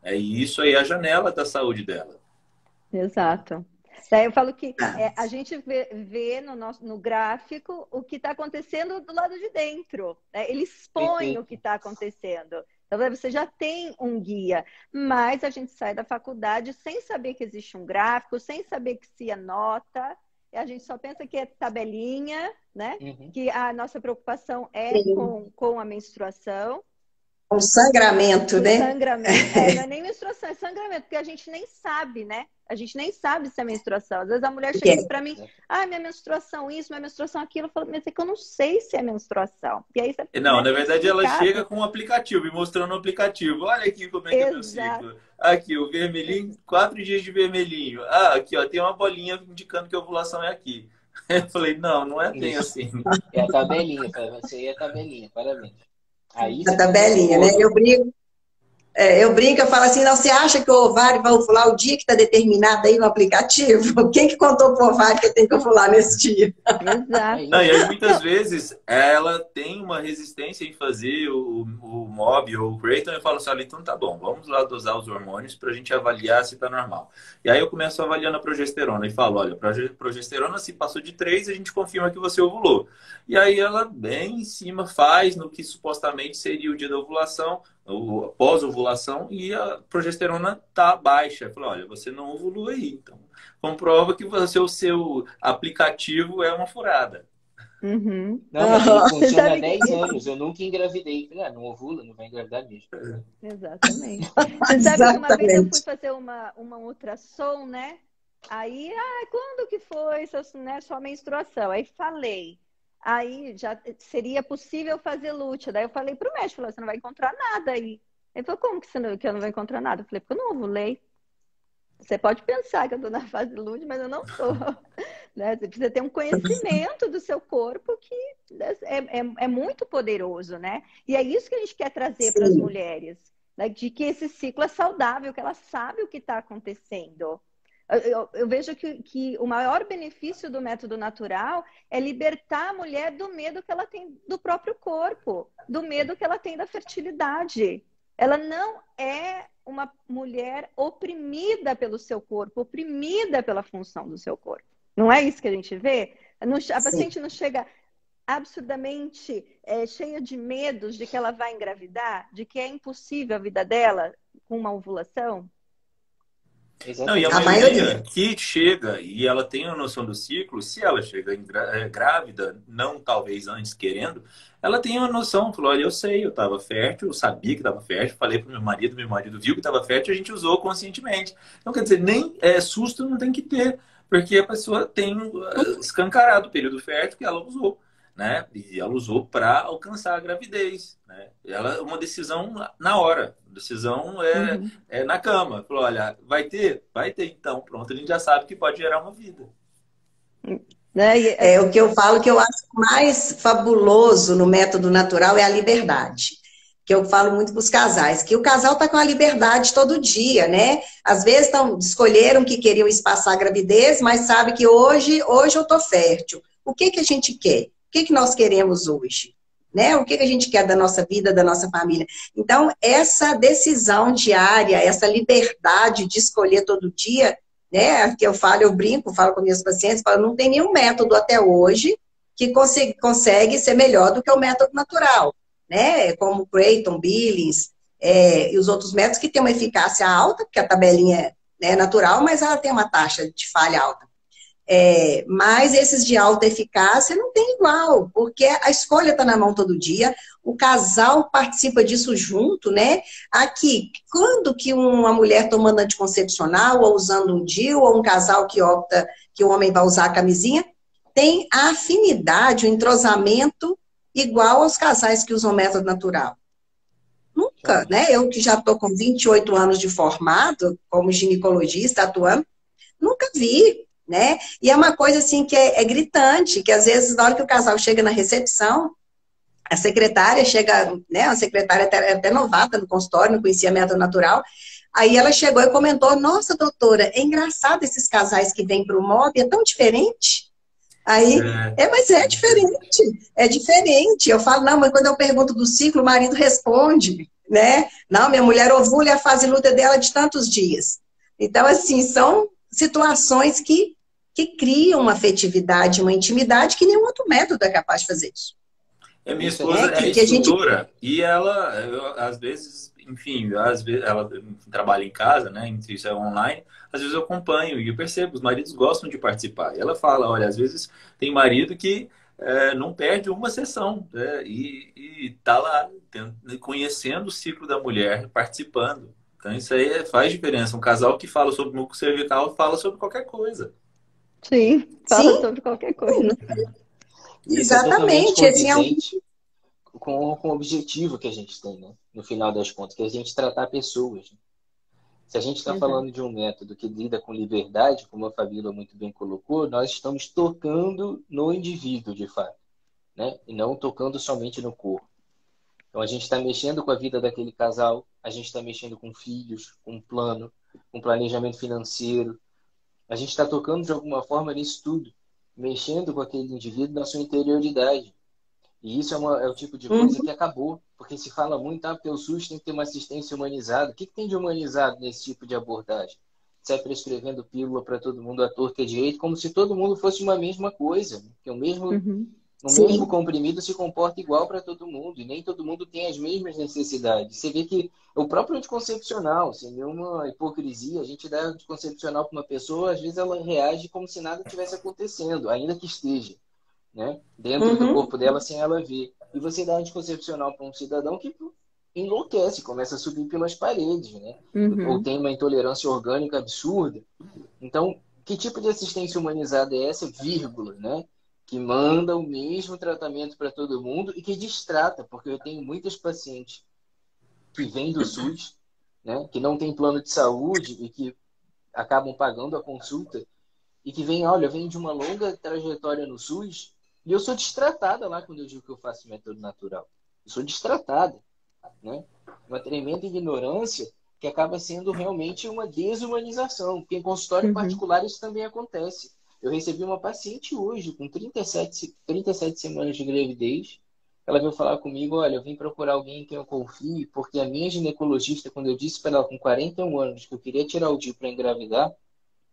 E isso aí é a janela da saúde dela. Exato. Daí eu falo que a gente vê no gráfico o que está acontecendo do lado de dentro. Né? Ele expõe o que está acontecendo. Então, você já tem um guia, mas a gente sai da faculdade sem saber que existe um gráfico, sem saber que se anota, a gente só pensa que é tabelinha, né? Que a nossa preocupação é com a menstruação. O sangramento, né? Sangramento, não é nem menstruação, é sangramento, porque a gente nem sabe, né? A gente nem sabe se é menstruação. Às vezes a mulher chega para mim, minha menstruação isso, minha menstruação aquilo. Eu falo, mas é que eu não sei se é menstruação. E aí você, não, na verdade ela chega com um aplicativo, me mostrando o aplicativo. Olha aqui como é que é meu ciclo. Aqui, o vermelhinho, 4 dias de vermelhinho. Aqui, ó, tem uma bolinha indicando que a ovulação é aqui. Eu falei, não é bem assim. É a tabelinha, você aí é a tabelinha, parabéns. Aí, a tabelinha, né? Eu brinco, eu falo assim, não, você acha que o ovário vai ovular o dia que está determinado aí no aplicativo? Quem que contou para o ovário que tem que ovular nesse dia? Exato. E aí, muitas vezes, ela tem uma resistência em fazer o MOB ou o Creighton, eu falo assim, olha, então tá bom, vamos lá dosar os hormônios para a gente avaliar se está normal. E aí eu começo avaliando a progesterona e falo, olha, progesterona, se passou de 3, a gente confirma que você ovulou. E aí ela, bem em cima, faz no que supostamente seria o dia da ovulação, pós-ovulação, e a progesterona tá baixa. Eu falo, olha, você não ovulou aí, então comprova que o seu aplicativo é uma furada. Uhum. Não, mas ele funciona há Sabe 10 anos. Eu nunca engravidei. Falei, não ovula, não vai engravidar mesmo. Exatamente. Você sabe que uma vez eu fui Exatamente. fazer uma ultrassom, né? Aí, quando que foi sua menstruação? Aí falei. Aí já seria possível fazer luta. Daí eu falei pro médico, falou, você não vai encontrar nada aí. Ele falou, como que eu não vou encontrar nada? Eu falei, porque eu não ovulei. Você pode pensar que eu estou na fase de luto, mas eu não estou. Né? Você precisa ter um conhecimento do seu corpo que é muito poderoso, né? E é isso que a gente quer trazer para as Sim. mulheres, né? De que esse ciclo é saudável, que ela sabe o que está acontecendo. Eu vejo que o maior benefício do método natural é libertar a mulher do medo que ela tem do próprio corpo, do medo que ela tem da fertilidade. Ela não é uma mulher oprimida pelo seu corpo, oprimida pela função do seu corpo. Não é isso que a gente vê? A paciente não chega absurdamente cheia de medos de que ela vai engravidar, de que é impossível a vida dela com uma ovulação? Não, e a A maioria maioria. que chega e ela tem a noção do ciclo, se ela chega grávida, não talvez antes querendo, ela tem uma noção, falou, olha, eu sei, eu estava fértil, eu sabia que estava fértil, falei para meu marido viu que estava fértil, a gente usou conscientemente. Então, quer dizer, nem susto não tem que ter, porque a pessoa tem escancarado o período fértil que ela usou, né? E ela usou para alcançar a gravidez, né? Ela é uma decisão na hora, decisão é na cama. Falou, olha, vai ter? Vai ter, então. Pronto, a gente já sabe que pode gerar uma vida. Né? É o que eu falo que eu acho mais fabuloso no método natural é a liberdade. Que eu falo muito para os casais, que o casal está com a liberdade todo dia, né? Às vezes escolheram que queriam espaçar a gravidez, mas sabe que hoje eu estou fértil. O que a gente quer? O que nós queremos hoje? Né? O que a gente quer da nossa vida, da nossa família? Então, essa decisão diária, essa liberdade de escolher todo dia, né? Que eu falo, eu brinco, falo com minhas pacientes, falo, não tem nenhum método até hoje que consegue ser melhor do que o método natural, né? Como Creighton, Billings, e os outros métodos que têm uma eficácia alta, porque a tabelinha é natural, mas ela tem uma taxa de falha alta. Mas esses de alta eficácia não tem igual, porque a escolha está na mão todo dia, o casal participa disso junto, né? Aqui, quando que uma mulher tomando anticoncepcional, ou usando um DIU, ou um casal que opta que o homem vai usar a camisinha, tem a afinidade, o entrosamento igual aos casais que usam método natural. Nunca, né? Eu que já estou com 28 anos de formado, como ginecologista atuando, nunca vi, né? E é uma coisa assim que é gritante, que às vezes na hora que o casal chega na recepção, a secretária chega, né? A secretária até novata no consultório, não conhecia método natural, aí ela chegou e comentou, nossa, doutora, é engraçado esses casais que vêm para o MOB, é tão diferente. Aí, mas é diferente. Eu falo, não, mas quando eu pergunto do ciclo, o marido responde, né? Não, minha mulher ovula e a fase luta dela é de tantos dias. Então, assim, são situações que criam uma afetividade, uma intimidade que nenhum outro método é capaz de fazer isso. Minha esposa é instrutora e ela, às vezes, enfim, ela trabalha em casa, né? Isso é online. Às vezes eu acompanho e eu percebo, os maridos gostam de participar. E ela fala, olha, às vezes tem marido que não perde uma sessão, né? E tá lá conhecendo o ciclo da mulher, participando. Então isso aí faz diferença. Um casal que fala sobre muco cervical fala sobre qualquer coisa. Sim, fala sobre qualquer coisa. Isso é totalmente condizente com o objetivo que a gente tem, né? No final das contas, que é a gente tratar pessoas. Se a gente está falando de um método que lida com liberdade, como a Fabíola muito bem colocou, nós estamos tocando no indivíduo, de fato, né? E não tocando somente no corpo. Então, a gente está mexendo com a vida daquele casal, a gente está mexendo com filhos, com um plano, com planejamento financeiro. A gente está tocando, de alguma forma, nisso tudo, mexendo com aquele indivíduo na sua interioridade. E isso é o tipo de coisa que acabou, porque se fala muito, porque o SUS tem que ter uma assistência humanizada. O que tem de humanizado nesse tipo de abordagem? Sai prescrevendo pílula para todo mundo à torta e à direita, como se todo mundo fosse uma mesma coisa, que o mesmo O mesmo comprimido se comporta igual para todo mundo, e nem todo mundo tem as mesmas necessidades. Você vê que o próprio anticoncepcional, sem nenhuma hipocrisia, a gente dá anticoncepcional para uma pessoa, às vezes ela reage como se nada tivesse acontecendo, ainda que esteja, né, dentro do corpo dela sem ela ver. E você dá anticoncepcional para um cidadão que enlouquece, começa a subir pelas paredes, né? Ou tem uma intolerância orgânica absurda. Então, que tipo de assistência humanizada é essa, vírgula, né? Que manda o mesmo tratamento para todo mundo e que distrata, porque eu tenho muitas pacientes que vêm do SUS, né? Que não tem plano de saúde e que acabam pagando a consulta e que vem de uma longa trajetória no SUS e eu sou distratada lá quando eu digo que eu faço método natural. Eu sou distratada, né? Uma tremenda ignorância que acaba sendo realmente uma desumanização, porque em consultório particular isso também acontece. Eu recebi uma paciente hoje com 37 semanas de gravidez. Ela veio falar comigo, olha, eu vim procurar alguém em quem eu confie, porque a minha ginecologista, quando eu disse para ela com 41 anos que eu queria tirar o DIU para engravidar,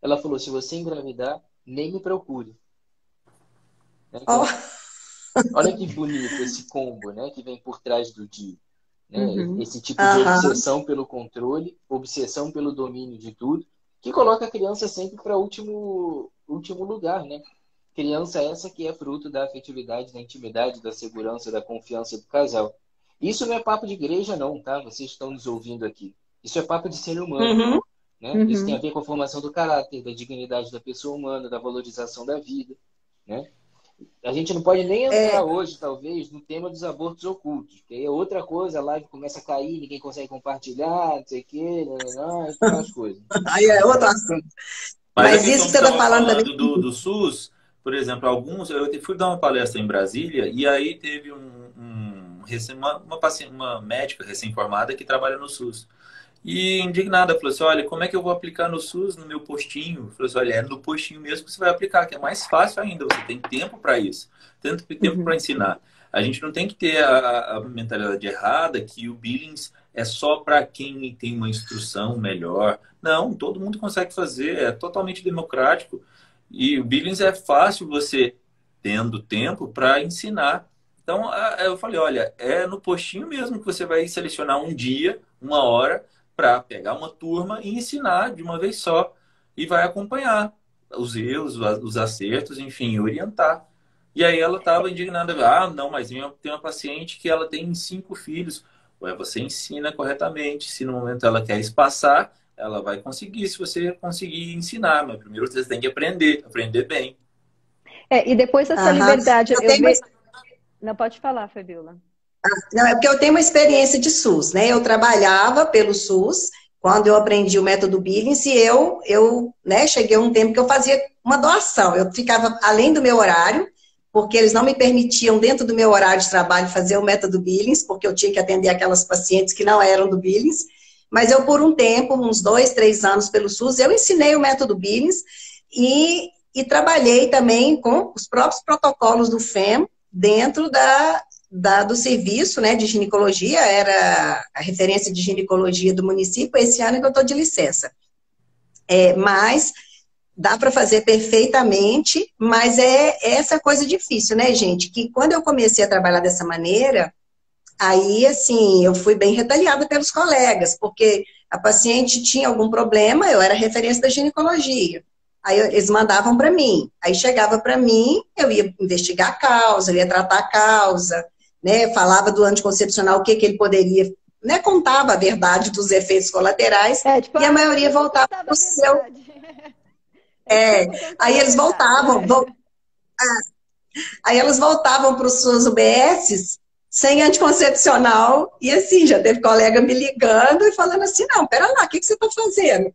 ela falou, se você engravidar, nem me procure. Então, olha que bonito esse combo, né, que vem por trás do DIU. Né? Esse tipo de obsessão pelo controle, obsessão pelo domínio de tudo, que coloca a criança sempre para último lugar, né? Criança essa que é fruto da afetividade, da intimidade, da segurança, da confiança do casal. Isso não é papo de igreja não, tá? Vocês estão nos ouvindo aqui. Isso é papo de ser humano. Né? Isso tem a ver com a formação do caráter, da dignidade da pessoa humana, da valorização da vida, né? A gente não pode nem entrar hoje, talvez, no tema dos abortos ocultos, que aí é outra coisa, a live começa a cair, ninguém consegue compartilhar, não sei o quê, aquelas coisas. Aí é outro assunto. Mas isso que você está falando do SUS, por exemplo, eu fui dar uma palestra em Brasília e aí teve uma médica recém-formada que trabalha no SUS. E indignada, falou assim, olha, como é que eu vou aplicar no SUS, no meu postinho? Falou assim, olha, é no postinho mesmo que você vai aplicar, que é mais fácil ainda, você tem tempo para isso, tanto tempo para ensinar. A gente não tem que ter a mentalidade errada que o Billings é só para quem tem uma instrução melhor. Não, todo mundo consegue fazer, é totalmente democrático. E o Billings é fácil você tendo tempo para ensinar. Então, eu falei, olha, é no postinho mesmo que você vai selecionar um dia, uma hora, para pegar uma turma e ensinar de uma vez só. E vai acompanhar os erros, os acertos, enfim, orientar. E aí ela estava indignada. Não, mas tem uma paciente que ela tem 5 filhos. Ué, você ensina corretamente. Se no momento ela quer espaçar, ela vai conseguir, se você conseguir ensinar. Mas primeiro você tem que aprender bem. E depois essa liberdade... Não, pode falar, Fabiola. Não, é porque eu tenho uma experiência de SUS, né? Eu trabalhava pelo SUS quando eu aprendi o método Billings e eu cheguei a um tempo que eu fazia uma doação. Eu ficava além do meu horário, porque eles não me permitiam, dentro do meu horário de trabalho, fazer o método Billings, porque eu tinha que atender aquelas pacientes que não eram do Billings. Mas eu, por um tempo, uns 2, 3 anos pelo SUS, eu ensinei o método Billings e trabalhei também com os próprios protocolos do FEM, dentro do serviço, né, de ginecologia, era a referência de ginecologia do município, esse ano que eu estou de licença. Mas dá para fazer perfeitamente, mas é essa coisa difícil, né, gente? Que quando eu comecei a trabalhar dessa maneira, aí, assim, eu fui bem retaliada pelos colegas, porque a paciente tinha algum problema, eu era referência da ginecologia. Aí eles mandavam para mim. Aí chegava para mim, eu ia investigar a causa, eu ia tratar a causa, né? Falava do anticoncepcional, o que ele poderia... Né? Contava a verdade dos efeitos colaterais, e a maioria voltava para o seu... Aí eles voltavam... Aí elas voltavam para os suas UBSs sem anticoncepcional, e assim, já teve colega me ligando e falando assim, não, pera lá, o que você está fazendo?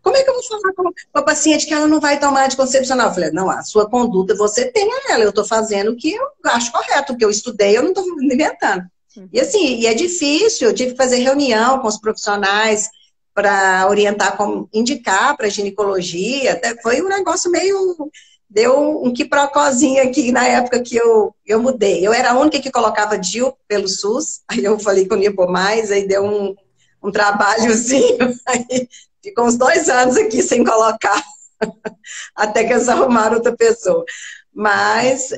Como é que eu vou falar com a paciente que ela não vai tomar anticoncepcional? Eu falei, não, a sua conduta você tem a ela, eu estou fazendo o que eu acho correto, o que eu estudei, eu não estou inventando. E assim, e é difícil, eu tive que fazer reunião com os profissionais para orientar como indicar para ginecologia, até foi um negócio meio... Deu um quiprocozinho aqui na época que eu mudei. Eu era a única que colocava DIU pelo SUS, aí eu falei que eu não ia pôr mais, aí deu um trabalhozinho, aí ficou uns 2 anos aqui sem colocar, até que eles arrumaram outra pessoa. mas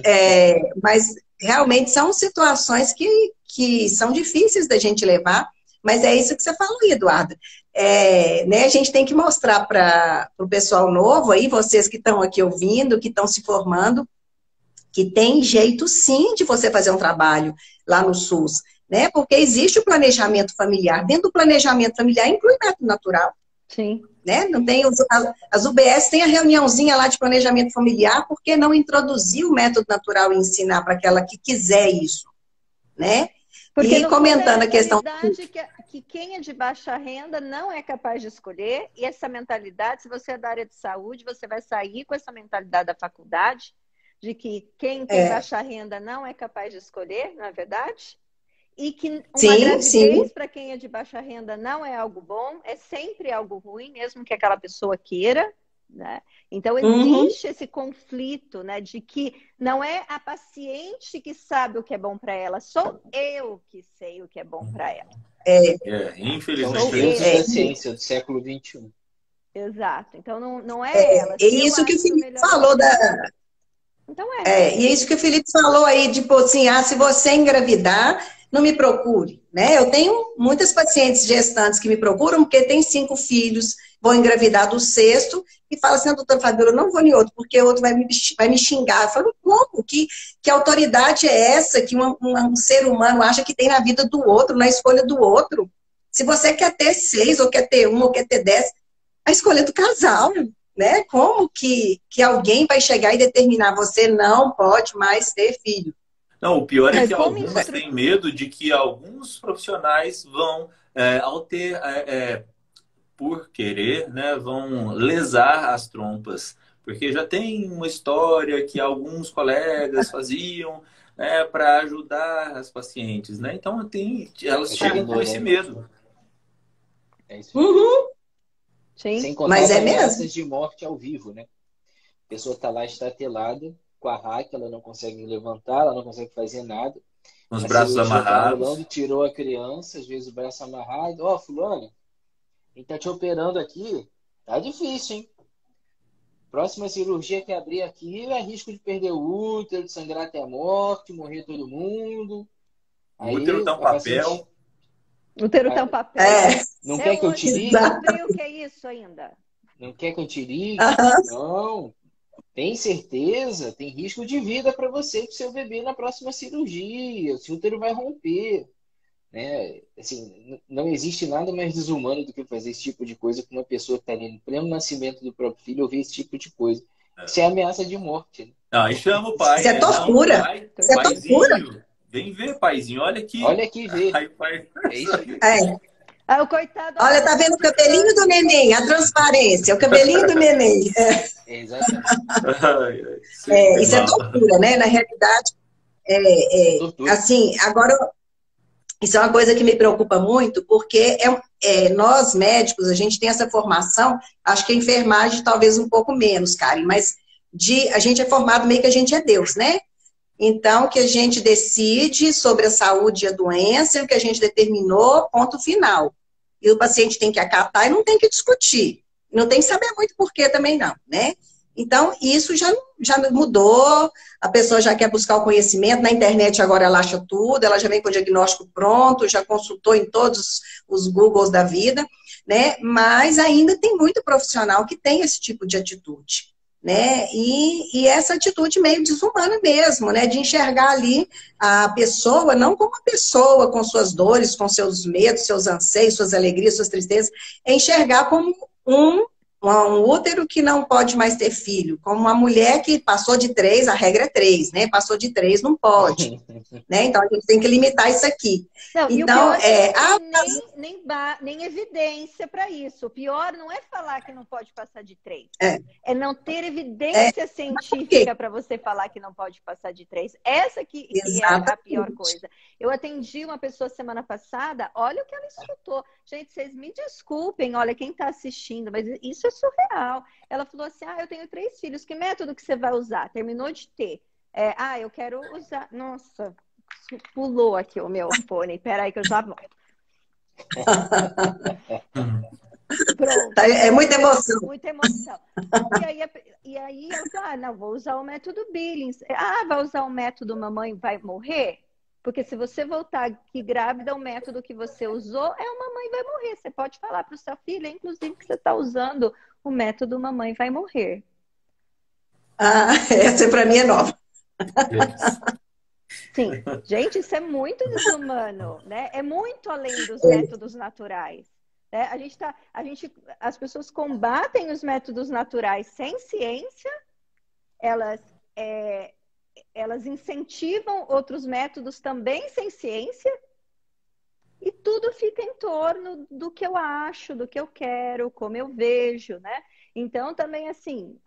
realmente são situações que são difíceis da gente levar, mas é isso que você falou, Eduardo. Né, a gente tem que mostrar para o pessoal novo aí, vocês que estão aqui ouvindo, que estão se formando, que tem jeito sim de você fazer um trabalho lá no SUS, né? Porque existe o planejamento familiar. Dentro do planejamento familiar inclui método natural. Sim. Né? Não tem, as UBS têm a reuniãozinha lá de planejamento familiar, por que não introduzir o método natural e ensinar para aquela que quiser isso, né? Porque, e comentando a questão... que quem é de baixa renda não é capaz de escolher, e essa mentalidade, se você é da área de saúde, você vai sair com essa mentalidade da faculdade, de que quem tem baixa renda não é capaz de escolher, não é verdade? E que uma gravidez para quem é de baixa renda não é algo bom, é sempre algo ruim, mesmo que aquela pessoa queira, né? Então existe esse conflito, né, de que não é a paciente que sabe o que é bom para ela, sou eu que sei o que é bom para ela. Infelizmente. São os deuses da ciência do século XXI. Exato. Então não é ela. É isso que o Felipe falou da... Então e é isso que o Felipe falou aí, tipo assim, se você engravidar, não me procure, né? Eu tenho muitas pacientes gestantes que me procuram porque tem 5 filhos, vão engravidar do 6º e fala assim, doutora Fabiola, eu não vou em outro, porque outro vai me xingar. Eu falo, como? Que autoridade é essa que um ser humano acha que tem na vida do outro, na escolha do outro? Se você quer ter 6, ou quer ter 1, ou quer ter 10, a escolha é do casal, né? Como que alguém vai chegar e determinar você não pode mais ter filho? Não, o pior é que alguns têm medo de que alguns profissionais vão, por querer, né, vão lesar as trompas. Porque já tem uma história que alguns colegas faziam, né, para ajudar as pacientes, né? Então elas chegam com esse medo. É isso. Sim. Sem contar as ameaças de morte ao vivo, né? A pessoa está lá estatelada, com a hack, ela não consegue levantar, ela não consegue fazer nada. Com os braços amarrados. Tá rolando, tirou a criança, às vezes o braço amarrado. Fulano, a gente tá te operando aqui, tá difícil, hein? Próxima cirurgia que abrir aqui, é risco de perder o útero, de sangrar até a morte, morrer todo mundo. O útero tá um papel. O útero tá um papel. Não quer que eu te ligue? Não sei o que é isso ainda. Não quer que eu te ligue? Não. Tem certeza? Tem risco de vida para você e para o seu bebê na próxima cirurgia. O seu útero vai romper. Né? Assim, não existe nada mais desumano do que fazer esse tipo de coisa com uma pessoa que está ali no pleno nascimento do próprio filho, ouvir esse tipo de coisa. Isso é ameaça de morte. Né? Aí chama o pai. Isso é tortura. Isso é tortura. Vem ver, paizinho. Olha aqui. Olha aqui, vê. Aí, pai... É isso aqui. O coitado. Olha, tá vendo o cabelinho do neném, a transparência, o cabelinho do neném. Exatamente. Isso é tortura, né? Na realidade, assim, agora, isso é uma coisa que me preocupa muito, porque nós médicos, a gente tem essa formação, acho que a enfermagem talvez um pouco menos, Karen, mas a gente é formado meio que a gente é Deus, né? Então, que a gente decide sobre a saúde e a doença, o que a gente determinou, ponto final. E o paciente tem que acatar e não tem que discutir. Não tem que saber muito por quê também não, né? Então, isso já mudou, a pessoa já quer buscar o conhecimento, na internet agora ela acha tudo, ela já vem com o diagnóstico pronto, já consultou em todos os Googles da vida, né? Mas ainda tem muito profissional que tem esse tipo de atitude. Né? E essa atitude meio desumana mesmo, né? De enxergar ali a pessoa não como uma pessoa com suas dores, com seus medos, seus anseios, suas alegrias, suas tristezas, é enxergar como um útero que não pode mais ter filho, como uma mulher que passou de 3, a regra é 3, né? Passou de 3, não pode. Né? Então, a gente tem que limitar isso aqui. Não, então, nem evidência para isso. O pior não é falar que não pode passar de 3. É não ter evidência científica para você falar que não pode passar de 3. Essa que é a pior coisa. Eu atendi uma pessoa semana passada, olha o que ela escutou. Gente, vocês me desculpem, olha, quem está assistindo, mas isso é surreal. Ela falou assim, eu tenho 3 filhos, que método que você vai usar? Terminou de ter. Eu quero usar... Nossa, pulou aqui o meu fone. Peraí que eu já volto. Pronto. É muita emoção. Muita emoção. E aí ela falou, ah, não, vou usar o método Billings. Ah, vai usar o método mamãe vai morrer? Porque se você voltar aqui grávida, o método que você usou é o mamãe vai morrer. Você pode falar para o seu filho, inclusive, que você está usando o método mamãe vai morrer. Ah, essa para mim é nova. Sim, gente, isso é muito desumano, né? É muito além dos métodos naturais. Né? As pessoas combatem os métodos naturais sem ciência, elas incentivam outros métodos também sem ciência, e tudo fica em torno do que eu acho, do que eu quero, como eu vejo, né? Então, também, assim,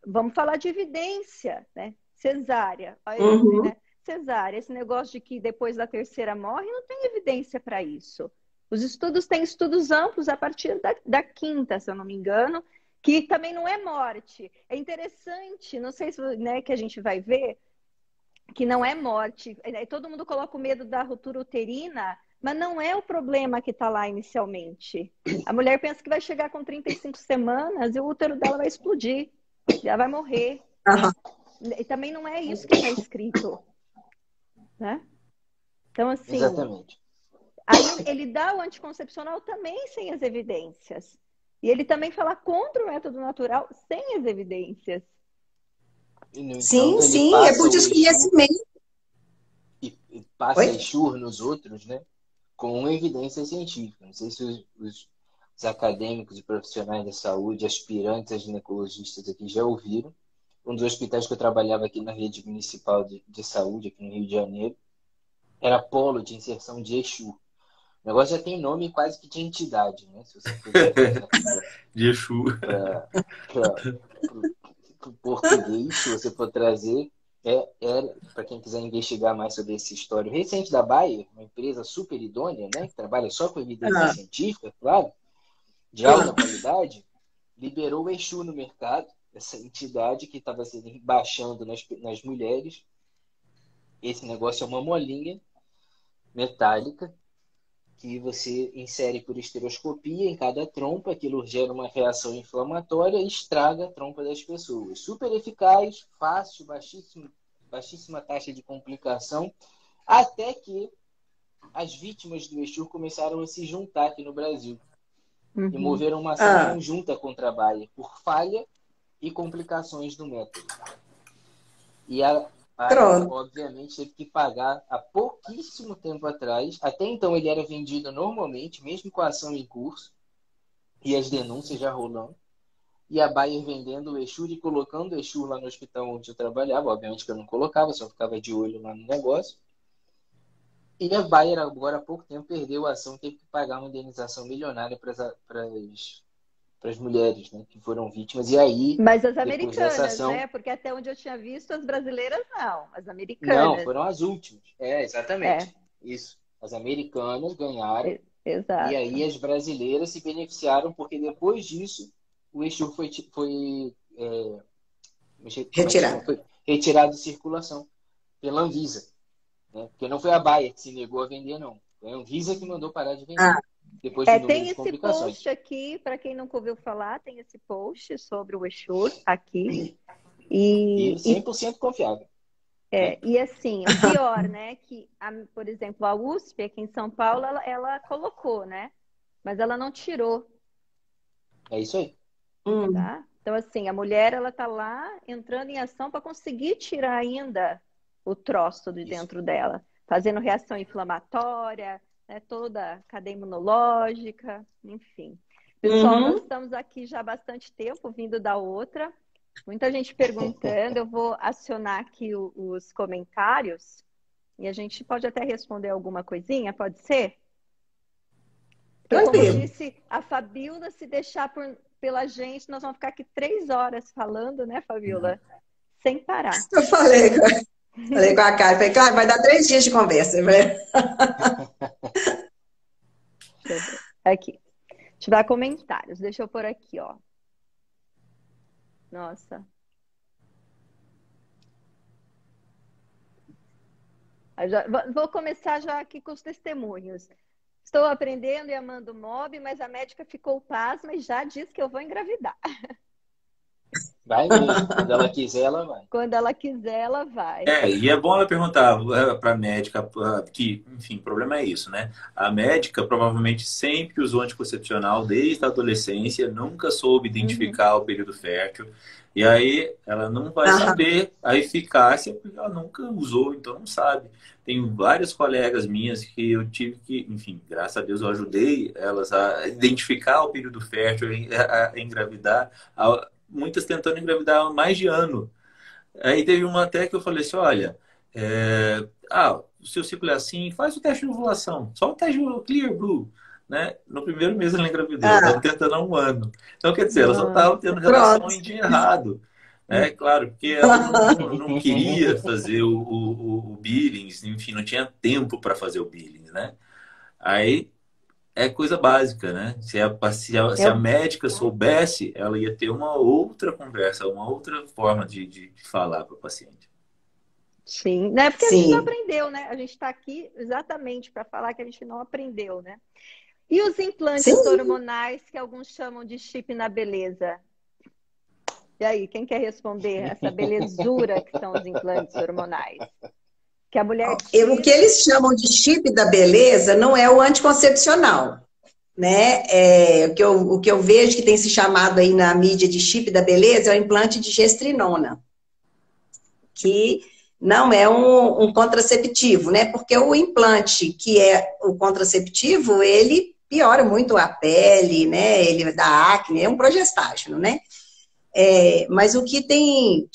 vamos falar de evidência, né? Cesárea, né? Cesárea, esse negócio de que depois da terceira morre, não tem evidência para isso. Os estudos têm estudos amplos a partir da quinta, se eu não me engano, que também não é morte. É interessante, não sei se, né, que a gente vai ver, que não é morte. Todo mundo coloca o medo da ruptura uterina, mas não é o problema que está lá inicialmente. A mulher pensa que vai chegar com 35 semanas e o útero dela vai explodir, ela vai morrer. E também não é isso que está escrito. Né? Então, assim, exatamente. Aí ele dá o anticoncepcional também sem as evidências. E ele também fala contra o método natural sem as evidências. E, no Sim, entanto, sim, é por desconhecimento. E passa Exur nos outros, né? Com evidência científica. Não sei se os acadêmicos e profissionais da saúde, aspirantes a ginecologistas aqui já ouviram. Um dos hospitais que eu trabalhava aqui na rede municipal de saúde, aqui no Rio de Janeiro, era polo de inserção de Exu. O negócio já tem nome quase que de entidade, né? Se você for de Exu. Para o português, se você for trazer, para quem quiser investigar mais sobre essa história recente da Bayer, uma empresa super idônea, né? Que trabalha só com evidência científica, claro, de alta qualidade, liberou o Exu no mercado, essa entidade que estava se baixando nas mulheres. Esse negócio é uma molinha metálica que você insere por estereoscopia em cada trompa, aquilo gera uma reação inflamatória e estraga a trompa das pessoas. Super eficaz, fácil, baixíssima taxa de complicação, até que as vítimas do Exu começaram a se juntar aqui no Brasil e moveram uma ação conjunta contra a Bayer por falha e complicações do método. E obviamente, teve que pagar há pouquíssimo tempo atrás. Até então, ele era vendido normalmente, mesmo com a ação em curso, e as denúncias já rolando. E a Bayer vendendo o Exu e colocando o Exu lá no hospital onde eu trabalhava. Obviamente que eu não colocava, só ficava de olho lá no negócio. E a Bayer, agora há pouco tempo, perdeu a ação, teve que pagar uma indenização milionária para as mulheres, né, que foram vítimas. E aí, mas as americanas, ação, né? Porque até onde eu tinha visto, as brasileiras não, as americanas. Não, foram as últimas. Exatamente. Isso. As americanas ganharam. Exato. E aí as brasileiras se beneficiaram, porque depois disso o Exu foi retirado de circulação pela Anvisa. Né? Porque não foi a Bayer que se negou a vender, não. Foi a Anvisa que mandou parar de vender. Depois de tem esse post aqui, para quem nunca ouviu falar, tem esse post sobre o Exu aqui. E 100% confiável. E assim, o pior, né, que, por exemplo, a USP aqui em São Paulo, ela colocou, né, mas ela não tirou. É isso aí. Tá? Então, assim, a mulher, ela tá lá entrando em ação para conseguir tirar ainda o troço de dentro dela, fazendo reação inflamatória, né, toda a cadeia imunológica, enfim. Pessoal, nós estamos aqui já há bastante tempo, vindo da outra. Muita gente perguntando, eu vou acionar aqui os comentários e a gente pode até responder alguma coisinha, pode ser? Porque, como disse a Fabiola, se deixar pela gente, nós vamos ficar aqui 3 horas falando, né, Fabiola? Sem parar. Eu falei com a Karen, falei, claro, vai dar 3 dias de conversa. Né? Deixa eu ver. Aqui. Deixa eu dar comentários. Deixa eu pôr aqui, ó. Nossa. Vou começar já aqui com os testemunhos. Estou aprendendo e amando o MOB, mas a médica ficou pasma e já disse que eu vou engravidar. Vai mesmo. Quando ela quiser, ela vai. Quando ela quiser, ela vai. E é bom ela perguntar para a médica, que, enfim, o problema é isso, né? A médica provavelmente sempre usou anticoncepcional desde a adolescência, nunca soube identificar o período fértil. E aí ela não vai saber a eficácia porque ela nunca usou, então não sabe. Tem várias colegas minhas que eu tive que, enfim, graças a Deus eu ajudei elas a identificar o período fértil, a engravidar, muitas tentando engravidar há mais de ano. Aí teve uma até que eu falei assim, olha, o seu ciclo é assim, faz o teste de ovulação, só o teste de Clear Blue, né? No primeiro mês ela engravidou, ela estava tentando há um ano. Então, quer dizer, ela só estava tendo relação em dia errado. Claro, porque ela não queria fazer o Billings, enfim, não tinha tempo para fazer o Billings, né? Aí é coisa básica, né? Se a médica soubesse, ela ia ter uma outra conversa, uma outra forma de falar para o paciente. Sim, né? Porque a gente não aprendeu, né? A gente está aqui exatamente para falar que a gente não aprendeu, né? E os implantes hormonais, que alguns chamam de chip na beleza? E aí, quem quer responder essa belezura que são os implantes hormonais? Que a mulher tira... O que eles chamam de chip da beleza não é o anticoncepcional, né? O que eu vejo que tem se chamado aí na mídia de chip da beleza é o implante de gestrinona, que não é um contraceptivo, né? Porque o implante que é o contraceptivo, ele piora muito a pele, né? Ele dá acne, é um progestágeno, né? Mas o que tem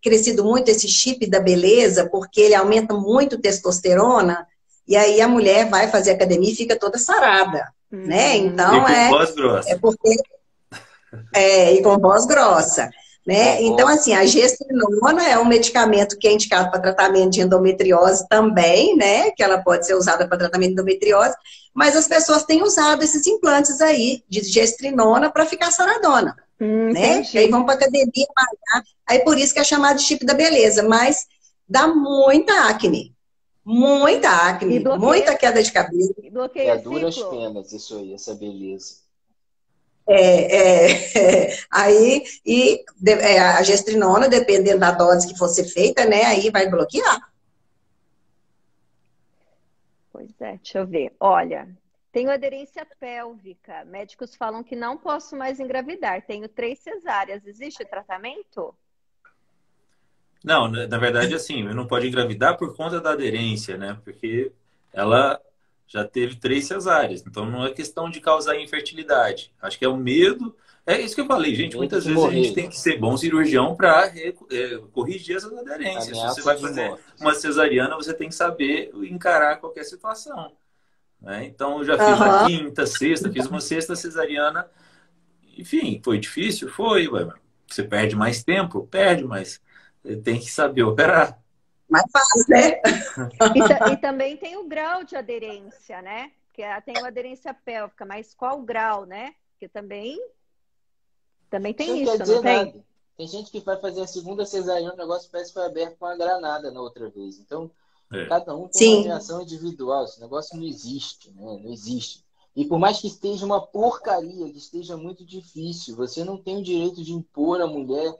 crescido muito esse chip da beleza, porque ele aumenta muito testosterona, e aí a mulher vai fazer academia e fica toda sarada, né? Então e com voz grossa. E com voz grossa, né? Então, assim, a gestrinona é um medicamento que é indicado para tratamento de endometriose também, né? Que ela pode ser usada para tratamento de endometriose, mas as pessoas têm usado esses implantes aí de gestrinona para ficar saradona. Né? Aí vão para academia malhar. Aí por isso que é chamado de chip da beleza, mas dá muita acne, muita queda de cabelo. É duras penas isso aí, essa beleza. Aí a gestrinona, dependendo da dose que for ser feita, né? Aí vai bloquear. Pois é, deixa eu ver. Olha, tenho aderência pélvica. Médicos falam que não posso mais engravidar. Tenho 3 cesáreas. Existe tratamento? Não, na verdade, assim, não pode engravidar por conta da aderência, né? Porque ela já teve 3 cesáreas. Então, não é questão de causar infertilidade. Acho que é o medo. É isso que eu falei, gente. Muitas vezes a gente tem que ser bom cirurgião para corrigir essas aderências. Se você vai fazer uma cesariana, você tem que saber encarar qualquer situação. Né? Então, eu já fiz uma quinta, sexta, fiz uma sexta cesariana. Enfim, foi difícil? Foi. Você perde mais tempo? Perde, mas tem que saber operar. Mais fácil, né? E também tem o grau de aderência, né? Porque tem a aderência pélvica, mas qual o grau, né? Porque também tem isso, não tem? Nada. Tem gente que vai fazer a segunda cesariana, o negócio parece que foi aberto com uma granada na outra vez. Então, cada um tem uma reação individual. Esse negócio não existe, né? Não existe. E por mais que esteja uma porcaria, que esteja muito difícil, você não tem o direito de impor à mulher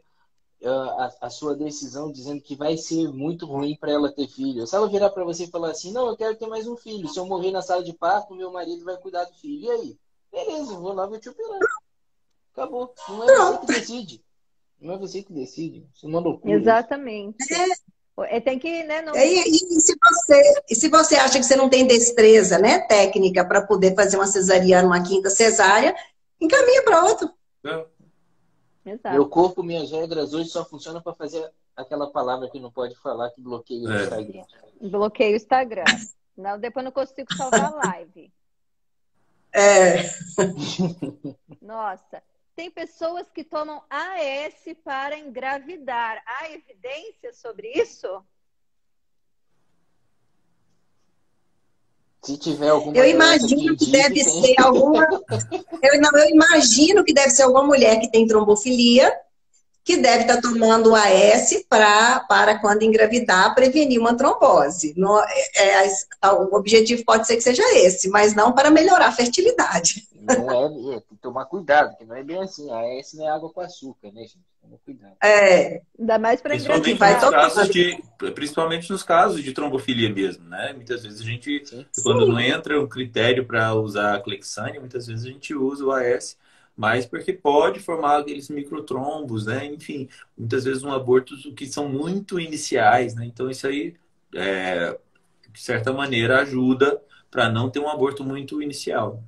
a sua decisão dizendo que vai ser muito ruim para ela ter filho. Se ela virar para você e falar assim, não, eu quero ter mais um filho. Se eu morrer na sala de parto, meu marido vai cuidar do filho. E aí? Beleza, vou lá, vou te operar. Acabou. Não é você que decide. Não é você que decide. Isso é uma loucura. Exatamente. Tem que, né? Não... E se você acha que você não tem destreza, né, técnica para poder fazer uma cesariana, uma quinta cesárea, encaminha para outro. Exato. Meu corpo, minhas regras hoje só funcionam para fazer aquela palavra que não pode falar, que bloqueia o Instagram. Bloqueia o Instagram. Não, depois não consigo salvar a live. Nossa. Tem pessoas que tomam AS para engravidar. Há evidência sobre isso? Se tiver alguma eu imagino que deve ser alguma. Eu imagino que deve ser alguma mulher que tem trombofilia, que deve estar tomando o AS para quando engravidar, prevenir uma trombose. O objetivo pode ser que seja esse, mas não para melhorar a fertilidade. Não tem que tomar cuidado, que não é bem assim. A AS não é água com açúcar, né, gente? Toma cuidado. Ainda mais para engravidar. Principalmente nos casos de trombofilia mesmo, né? Muitas vezes a gente, Sim. quando não entra um critério para usar a Clexane, muitas vezes a gente usa o AS, mas porque pode formar aqueles microtrombos, né? Enfim, muitas vezes um aborto que são muito iniciais, né? Então isso aí, de certa maneira, ajuda para não ter um aborto muito inicial.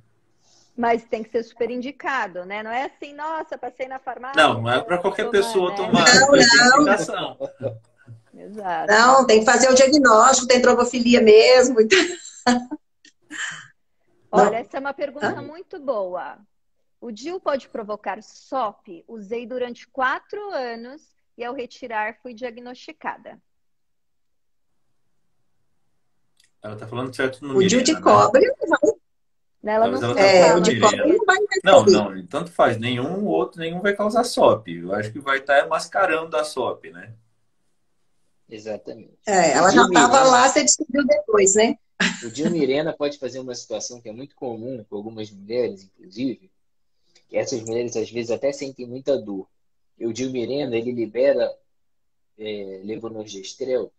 Mas tem que ser super indicado, né? Não é assim, nossa, passei na farmácia. Não é para qualquer pessoa tomar. Não. Exato. Não, tem que fazer o diagnóstico, tem trombofilia mesmo. Olha, essa é uma pergunta muito boa. O DIU pode provocar SOP? Usei durante 4 anos e ao retirar fui diagnosticada. Ela está falando certo no O DIU de cobre, ela não o de cobre não vai Não, tanto faz. Nenhum vai causar SOP. Eu acho que vai estar mascarando a SOP, né? Exatamente. Ela já estava lá, você descobriu depois, né? O Dilmirena pode fazer uma situação que é muito comum com algumas mulheres, inclusive, que essas mulheres às vezes até sentem muita dor. E o Dilmirena, ele libera levonorgestrel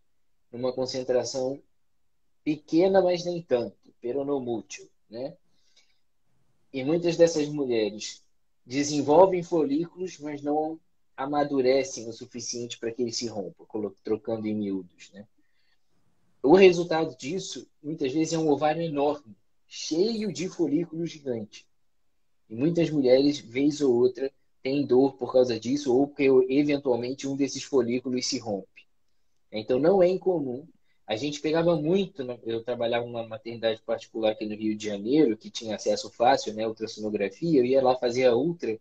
numa concentração pequena, mas nem tanto, peronomútil, né? E muitas dessas mulheres desenvolvem folículos, mas não amadurecem o suficiente para que eles se rompam, trocando em miúdos, né? O resultado disso, muitas vezes, é um ovário enorme, cheio de folículos gigantes. E muitas mulheres, vez ou outra, têm dor por causa disso, ou porque, eventualmente, um desses folículos se rompe. Então, não é incomum. A gente pegava muito, eu trabalhava numa maternidade particular aqui no Rio de Janeiro, que tinha acesso fácil, né, ultrassonografia, eu ia lá fazer a ultra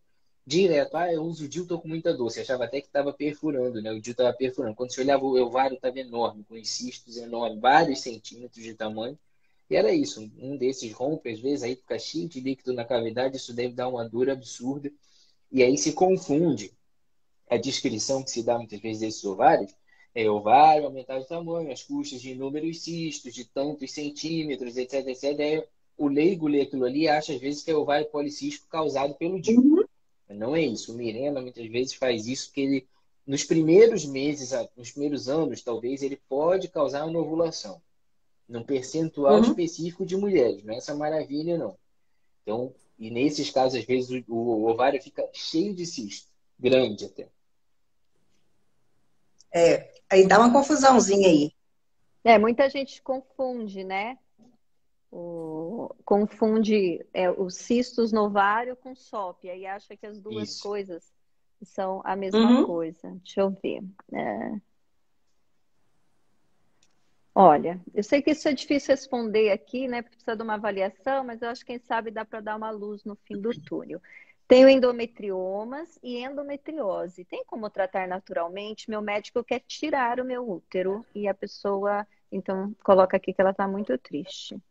direto. Eu uso o DIU, tô com muita dor. Você achava até que estava perfurando, né? O DIU estava perfurando. Quando você olhava, o ovário estava enorme, com cistos enormes, vários centímetros de tamanho. E era isso. Um desses rompe, às vezes, aí fica cheio de líquido na cavidade, isso deve dar uma dor absurda. E aí se confunde a descrição que se dá muitas vezes desses ovários. Ovário aumentar de tamanho, as custas de inúmeros cistos, de tantos centímetros, etc, etc. Aí, o leigo lê aquilo ali e acha, às vezes, que é ovário policístico causado pelo DIU. Não é isso. O Mirena muitas vezes faz isso porque ele, nos primeiros meses, nos primeiros anos, talvez, ele pode causar uma ovulação. Num percentual específico de mulheres. Não é essa maravilha, não. Então, e nesses casos, às vezes, o ovário fica cheio de cisto. Grande até. Aí dá uma confusãozinha aí. Muita gente confunde, né? Confunde os cistos no ovário com SOP, aí acha que as duas coisas são a mesma coisa. Deixa eu ver. Olha, eu sei que isso é difícil responder aqui, né? Porque precisa de uma avaliação, mas eu acho que quem sabe dá para dar uma luz no fim do túnel. Tenho endometriomas e endometriose. Tem como tratar naturalmente? Meu médico quer tirar o meu útero e a pessoa, então, coloca aqui que ela está muito triste.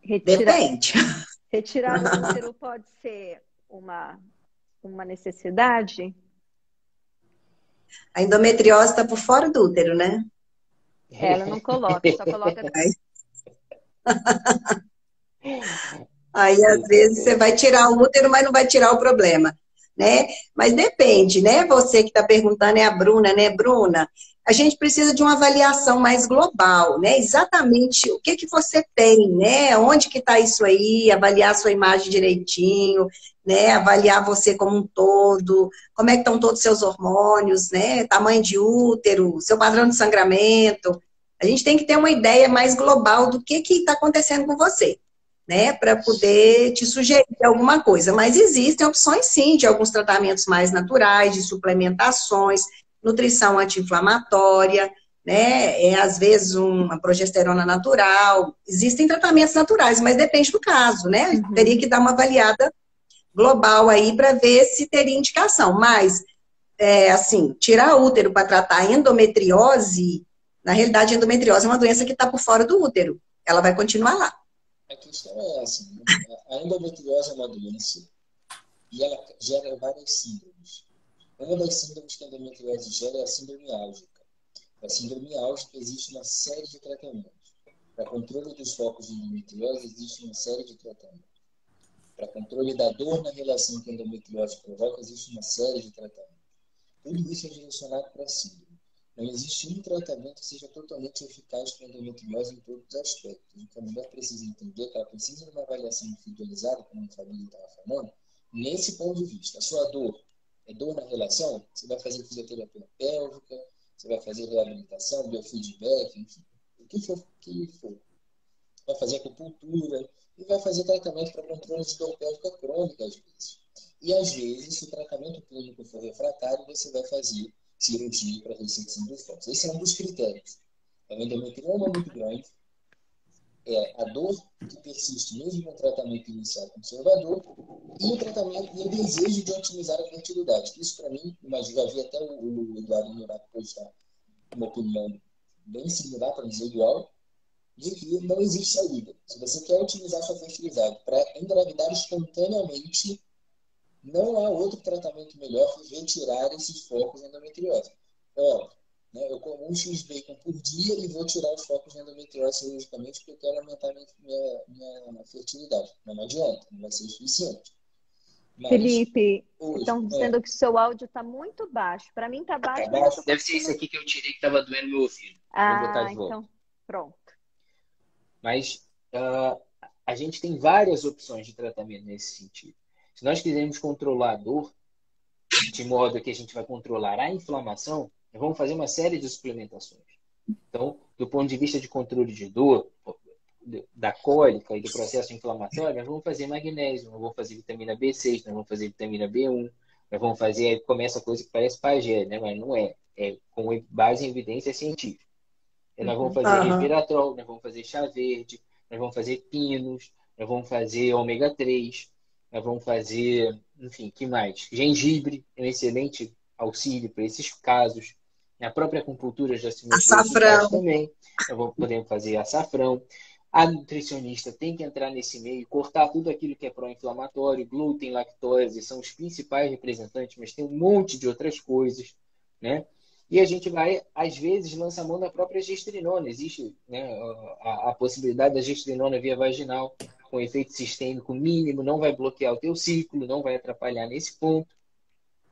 Depende. Retirar o útero pode ser uma necessidade? A endometriose está por fora do útero, né? Ela não coloca, só coloca... Aí, às vezes, você vai tirar o útero, mas não vai tirar o problema, né? Mas depende, né? Você que está perguntando é a Bruna, né? Bruna, a gente precisa de uma avaliação mais global, né? Exatamente o que você tem, né? Onde que está isso aí? Avaliar a sua imagem direitinho, né? Avaliar você como um todo, como é que estão todos os seus hormônios, né? Tamanho de útero, seu padrão de sangramento. A gente tem que ter uma ideia mais global do que está acontecendo com você, né, para poder te sugerir alguma coisa. Mas existem opções, sim, de alguns tratamentos mais naturais, de suplementações, nutrição anti-inflamatória, né, às vezes uma progesterona natural. Existem tratamentos naturais, mas depende do caso, né? Teria que dar uma avaliada global aí para ver se teria indicação. Mas, assim, tirar útero para tratar endometriose, na realidade, a endometriose é uma doença que está por fora do útero. Ela vai continuar lá. A questão é essa, né? A endometriose é uma doença e ela gera várias síndromes. Uma das síndromes que a endometriose gera é a síndrome álgica. A síndrome álgica existe uma série de tratamentos. Para controle dos focos de endometriose, existe uma série de tratamentos. Para controle da dor na relação que a endometriose provoca, existe uma série de tratamentos. Tudo isso é direcionado para a síndrome. Não existe um tratamento que seja totalmente eficaz para a endometriose em todos os aspectos. Então, a mulher precisa entender que ela precisa de uma avaliação individualizada, como a família estava falando, nesse ponto de vista. A sua dor é dor na relação? Você vai fazer fisioterapia pélvica, você vai fazer reabilitação, biofeedback, enfim, o que for. Vai fazer acupuntura e vai fazer tratamento para controle de dor pélvica crônica, às vezes. E, às vezes, se o tratamento clínico for refratário, você vai fazer cirurgia para resecção dos focos. Esse é um dos critérios. É um endometrioma muito grande, é a dor que persiste mesmo no tratamento inicial conservador e o tratamento e o desejo de otimizar a fertilidade. Isso, para mim, mas já vi até o Eduardo Norato postar uma opinião bem similar, para dizer igual, de que não existe saída. Se você quer otimizar sua fertilidade para engravidar espontaneamente, não há outro tratamento melhor que retirar esses focos de endometriose. Né, eu como um X-bacon por dia e vou tirar os focos de endometriose cirurgicamente porque eu quero aumentar minha fertilidade. Não adianta, não vai ser suficiente. Mas, Felipe, estão dizendo que o seu áudio está muito baixo. Para mim está baixo. Tá baixo. Deve ser esse aqui que eu tirei que estava doendo meu ouvido. Vou botar de volta. Então, pronto. Mas a gente tem várias opções de tratamento nesse sentido. Se nós quisermos controlar a dor, de modo que a gente vai controlar a inflamação, nós vamos fazer uma série de suplementações. Então, do ponto de vista de controle de dor, da cólica e do processo inflamatório, nós vamos fazer magnésio, nós vamos fazer vitamina B6, nós vamos fazer vitamina B1, nós vamos fazer, aí começa a coisa que parece pajé, né? Mas não é. É com base em evidência científica. Nós vamos fazer resveratrol, nós vamos fazer chá verde, nós vamos fazer pinos, nós vamos fazer ômega 3, nós vamos fazer, enfim, que mais? Gengibre é um excelente auxílio para esses casos. A própria acupuntura já se mostrou açafrão também. Podemos fazer açafrão. A nutricionista tem que entrar nesse meio, cortar tudo aquilo que é pró-inflamatório, glúten, lactose, são os principais representantes, mas tem um monte de outras coisas, né? E a gente vai, às vezes, lançar mão da própria gestrinona. Existe, né, a possibilidade da gestrinona via vaginal, com efeito sistêmico mínimo, não vai bloquear o teu ciclo, não vai atrapalhar nesse ponto.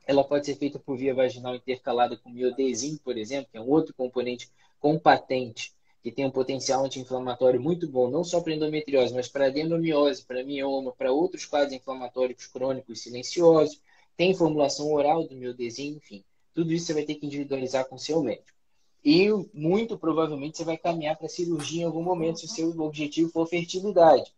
Ela pode ser feita por via vaginal intercalada com miodesin, por exemplo, que é um outro componente compatente, que tem um potencial anti-inflamatório muito bom, não só para endometriose, mas para adenomiose, para mioma, para outros quadros inflamatórios crônicos silenciosos. Tem formulação oral do miodesin, enfim. Tudo isso você vai ter que individualizar com o seu médico. E muito provavelmente você vai caminhar para cirurgia em algum momento, se o seu objetivo for fertilidade,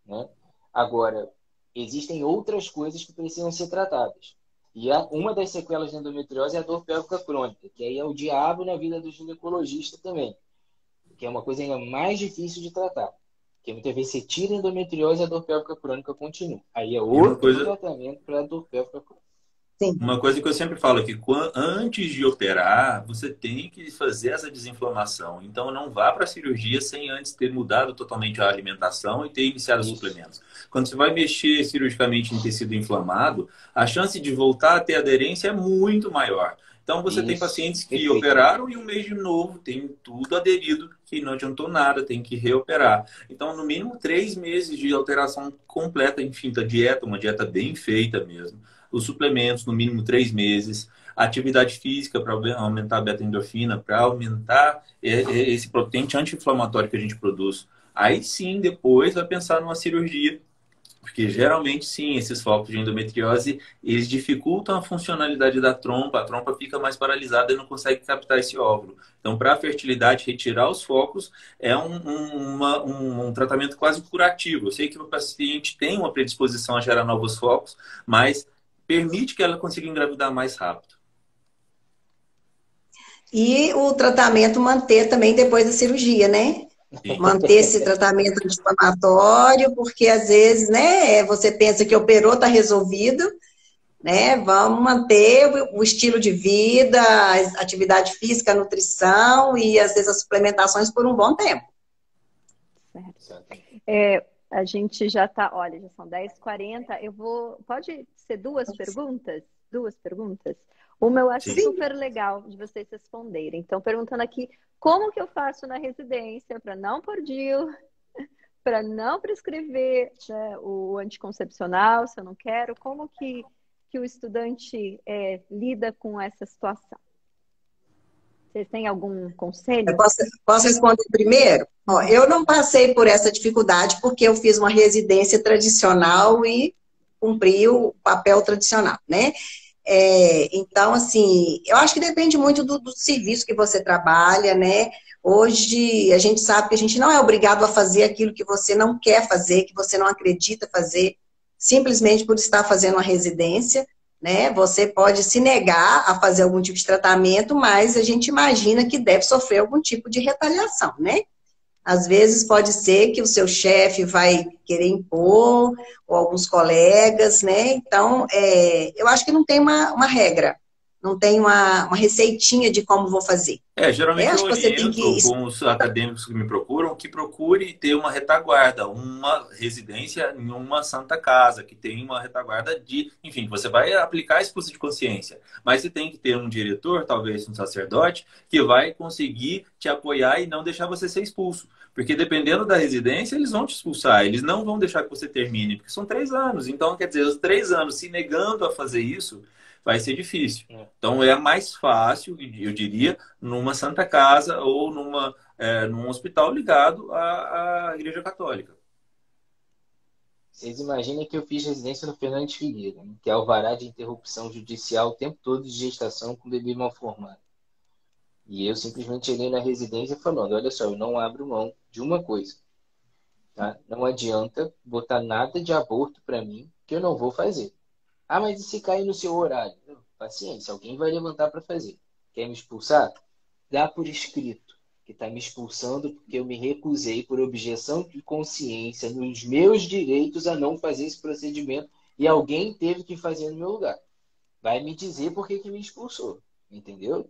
né? Agora, existem outras coisas que precisam ser tratadas. E uma das sequelas da endometriose é a dor pélvica crônica, que aí é o diabo na vida do ginecologista também, que é uma coisa ainda mais difícil de tratar. Porque muitas vezes você tira a endometriose e a dor pélvica crônica continua. Aí é outro tratamento para a dor pélvica crônica. Sim. Uma coisa que eu sempre falo é que antes de operar, você tem que fazer essa desinflamação. Então, não vá para a cirurgia sem antes ter mudado totalmente a alimentação e ter iniciado os suplementos. Quando você vai mexer cirurgicamente em tecido inflamado, a chance de voltar a ter aderência é muito maior. Então, você tem pacientes que operaram e um mês de novo tem tudo aderido, que não adiantou nada, tem que reoperar. Então, no mínimo 3 meses de alteração completa, enfim, da dieta, uma dieta bem feita mesmo. Os suplementos, no mínimo 3 meses. A atividade física para aumentar a beta-endorfina, para aumentar esse potente anti-inflamatório que a gente produz. Aí sim, depois vai pensar numa cirurgia. Porque geralmente, sim, esses focos de endometriose, eles dificultam a funcionalidade da trompa. A trompa fica mais paralisada e não consegue captar esse óvulo. Então, para a fertilidade, retirar os focos é um tratamento quase curativo. Eu sei que o paciente tem uma predisposição a gerar novos focos, mas permite que ela consiga engravidar mais rápido. E o tratamento manter também depois da cirurgia, né? Sim. Manter esse tratamento anti-inflamatório, porque às vezes, né, você pensa que operou, está resolvido, né? Vamos manter o estilo de vida, a atividade física, a nutrição e às vezes as suplementações por um bom tempo. Certo. A gente já está, olha, já são 10h40. Pode ser duas perguntas? Duas perguntas? Uma eu acho Sim. super legal de vocês responderem. Então, perguntando aqui, como que eu faço na residência para não pôr DIU, para não prescrever, né, o anticoncepcional, se eu não quero? Como que o estudante lida com essa situação? Vocês têm algum conselho? Eu posso responder primeiro? Ó, eu não passei por essa dificuldade porque eu fiz uma residência tradicional e cumpri o papel tradicional, né? Então, assim, eu acho que depende muito do serviço que você trabalha, né? Hoje, a gente sabe que a gente não é obrigado a fazer aquilo que você não quer fazer, que você não acredita fazer, simplesmente por estar fazendo uma residência, né? Você pode se negar a fazer algum tipo de tratamento, mas a gente imagina que deve sofrer algum tipo de retaliação, né? Às vezes pode ser que o seu chefe vai querer impor, ou alguns colegas, né? Então, eu acho que não tem uma regra, não tem uma receitinha de como vou fazer. Geralmente eu Acho que você tem que... oriento com os acadêmicos que me procuram que procure ter uma retaguarda, uma residência em uma santa casa, que tem uma retaguarda de... Enfim, você vai aplicar expulso de consciência, mas você tem que ter um diretor, talvez um sacerdote, que vai conseguir te apoiar e não deixar você ser expulso. Porque dependendo da residência, eles vão te expulsar, eles não vão deixar que você termine, porque são 3 anos. Então, quer dizer, os 3 anos se negando a fazer isso, vai ser difícil. Então, é mais fácil, eu diria, numa santa casa ou num hospital ligado à Igreja Católica. Vocês imaginem que eu fiz residência no Fernandes Figueira, né, que é alvará de interrupção judicial o tempo todo de gestação com bebê mal formado. E eu simplesmente cheguei na residência falando, olha só, eu não abro mão de uma coisa. Tá? Não adianta botar nada de aborto para mim que eu não vou fazer. Ah, mas e se cair no seu horário? Paciência, alguém vai levantar para fazer. Quer me expulsar? Dá por escrito que está me expulsando porque eu me recusei por objeção de consciência nos meus direitos a não fazer esse procedimento e alguém teve que fazer no meu lugar. Vai me dizer por que me expulsou, entendeu?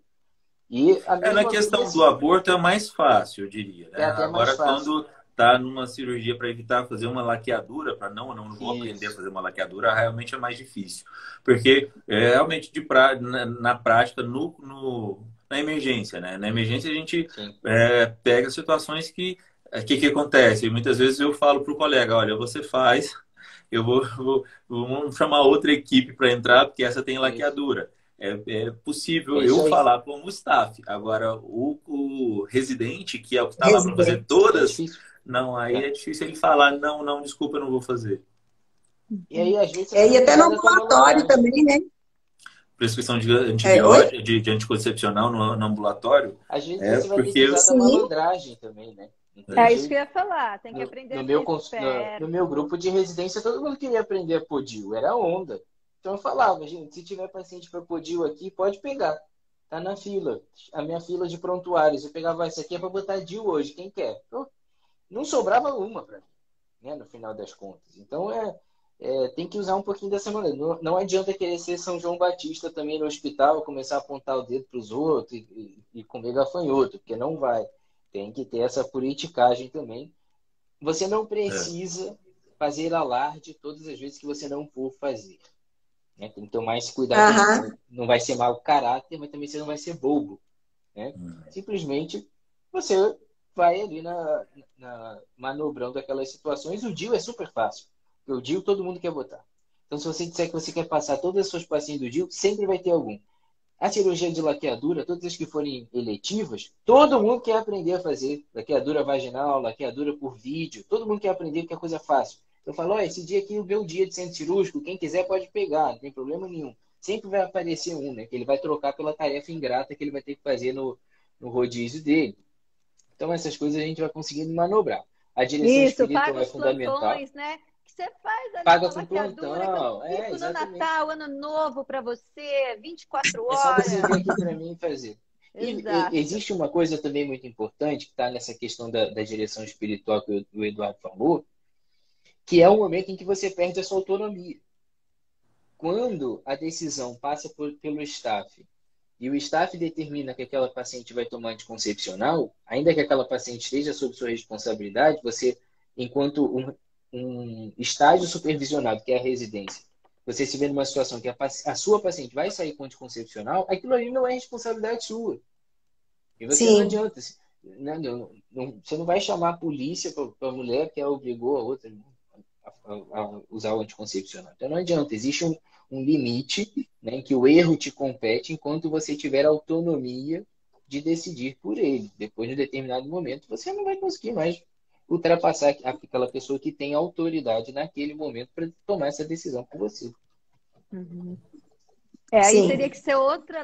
E Na questão do aborto é mais fácil, eu diria. Né? É até Agora, mais fácil. quando está numa cirurgia para evitar fazer uma laqueadura, para não vou aprender a fazer uma laqueadura, realmente é mais difícil. Porque realmente na prática, na emergência, né? Na emergência a gente pega situações que acontece. E muitas vezes eu falo para o colega, olha, você faz, vamos chamar outra equipe para entrar, porque essa tem laqueadura. É possível eu falar como staff. Agora, o residente, que é o que está lá para fazer todas, aí é difícil ele falar, não, desculpa, eu não vou fazer. E aí, às vezes... E até no ambulatório também, né? Prescrição de antibiótico, de anticoncepcional no ambulatório. Às vezes você vai ter que usar da malandragem também, né? Então, isso que eu ia falar, tem que aprender a ser esperto. No meu grupo de residência, todo mundo queria aprender a pôr DIU, era onda. Então eu falava, gente, se tiver paciente para pôr DIU aqui, pode pegar. Tá na fila. A minha fila de prontuários. Eu pegava, essa aqui é para botar DIU hoje, quem quer? Não sobrava uma para mim, né, no final das contas. Então tem que usar um pouquinho dessa maneira. Não adianta querer ser São João Batista também no hospital, começar a apontar o dedo para os outros e comer gafanhoto, porque não vai. Tem que ter essa politicagem também. Você não precisa fazer alarde todas as vezes que você não for fazer. Né? Tem que tomar esse cuidado. Não vai ser mau caráter, mas também você não vai ser bobo. Né? Simplesmente você vai ali manobrando aquelas situações. O DIU é super fácil. Porque o DIU todo mundo quer botar. Então, se você disser que você quer passar todas as suas pacientes do DIU, sempre vai ter algum. A cirurgia de laqueadura, todas as que forem eletivas, todo mundo quer aprender a fazer. Laqueadura vaginal, laqueadura por vídeo. Todo mundo quer aprender porque é coisa fácil. Eu falo, esse dia aqui é o meu dia de centro cirúrgico, quem quiser pode pegar, não tem problema nenhum. Sempre vai aparecer um, né? Que ele vai trocar pela tarefa ingrata que ele vai ter que fazer no rodízio dele. Então, essas coisas a gente vai conseguindo manobrar. A direção espiritual é fundamental. Plantões, né? Que você faz ali paga com plantão. No Natal, Ano Novo para você, 24 horas. É só você vir aqui para mim e fazer. E existe uma coisa também muito importante que está nessa questão da direção espiritual que o Eduardo falou, que é o momento em que você perde a sua autonomia. Quando a decisão passa pelo staff e o staff determina que aquela paciente vai tomar anticoncepcional, ainda que aquela paciente esteja sob sua responsabilidade, você, enquanto um estágio supervisionado, que é a residência, você se vê numa situação que a sua paciente vai sair com anticoncepcional, aquilo ali não é responsabilidade sua. E você não Sim. adianta. Você não vai chamar a polícia para a mulher que obrigou a outra a usar o anticoncepcional. Então não adianta. Existe um limite, né, em que o erro te compete enquanto você tiver autonomia de decidir por ele. Depois de um determinado momento, você não vai conseguir mais ultrapassar aquela pessoa que tem autoridade naquele momento para tomar essa decisão por você. Uhum. Aí Sim. teria que ser outra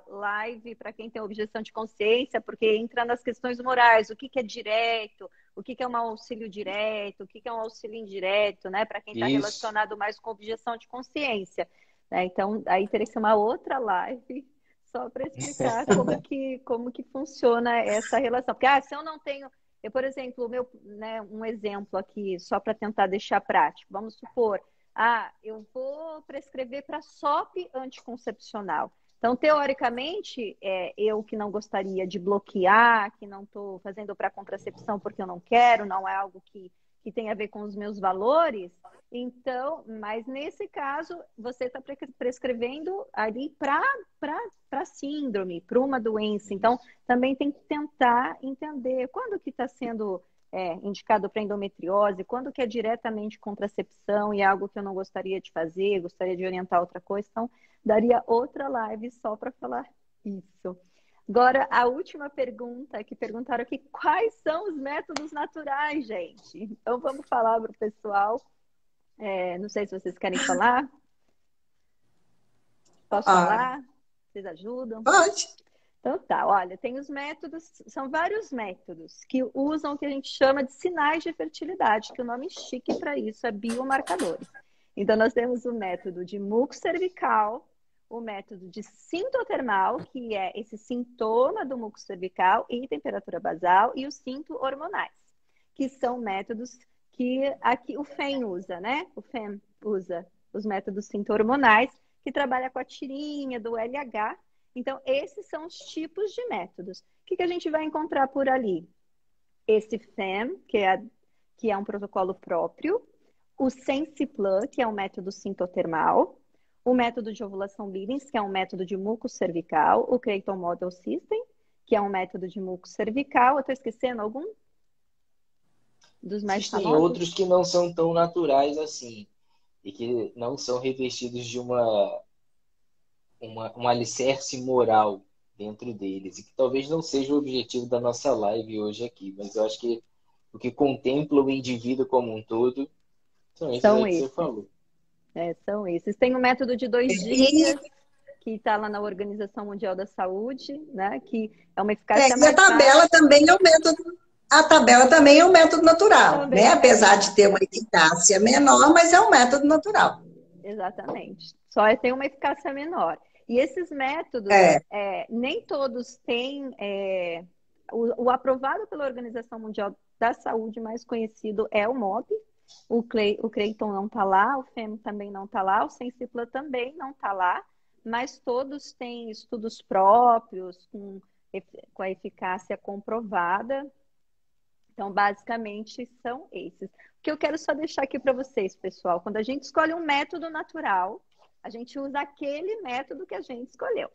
live para quem tem objeção de consciência, porque entra nas questões morais, o que é direto, o que é um auxílio direto, o que é um auxílio indireto, né? Para quem está relacionado mais com objeção de consciência. Né? Então, aí teria que ser uma outra live só para explicar como que funciona essa relação. Porque, se eu não tenho... por exemplo, um exemplo aqui, só para tentar deixar prático. Vamos supor... eu vou prescrever para SOP anticoncepcional. Então, teoricamente, eu que não gostaria de bloquear, que não estou fazendo para contracepção porque eu não quero, não é algo que tem a ver com os meus valores. Então, mas nesse caso, você está prescrevendo ali para síndrome, para uma doença. Então, também tem que tentar entender quando que está sendo... indicado para endometriose, quando que é diretamente contracepção e algo que eu não gostaria de fazer, gostaria de orientar outra coisa, então daria outra live só para falar isso. Agora, a última pergunta que perguntaram aqui, quais são os métodos naturais, gente? Então vamos falar para o pessoal. Não sei se vocês querem falar. Posso falar? Vocês ajudam? Pode. Então tá, olha, tem os métodos, são vários métodos que usam o que a gente chama de sinais de fertilidade, que o nome chique para isso é biomarcadores. Então nós temos o método de muco cervical, o método de sintotermal, que é esse sintoma do muco cervical e temperatura basal, e os sinto-hormonais, que são métodos que aqui o FEM usa, né? O FEM usa os métodos sinto-hormonais, que trabalha com a tirinha do LH. Então, esses são os tipos de métodos. O que a gente vai encontrar por ali? Esse FEM, que é um protocolo próprio. O Sensiplan, que é um método sintotermal. O método de ovulação Billings, que é um método de muco cervical. O Creighton Model System, que é um método de muco cervical. Eu estou esquecendo algum? Dos mais famosos? Existem outros que não são tão naturais assim. E que não são revestidos de um alicerce moral dentro deles, e que talvez não seja o objetivo da nossa live hoje aqui, mas eu acho que o que contempla o indivíduo como um todo são esses aí que você falou. São esses. Tem o método de 2 dias, que está lá na Organização Mundial da Saúde, né? Que é uma eficácia mais a tabela também é um método. A tabela também é um método natural, né? Apesar de ter uma eficácia menor, mas é um método natural. Exatamente. Só tem uma eficácia menor. E esses métodos, nem todos têm... o aprovado pela Organização Mundial da Saúde mais conhecido é o MOB. O Creighton não está lá, o FEM também não está lá, o Sensiplan também não está lá, mas todos têm estudos próprios, com a eficácia comprovada. Então, basicamente, são esses. O que eu quero só deixar aqui para vocês, pessoal, quando a gente escolhe um método natural, a gente usa aquele método que a gente escolheu,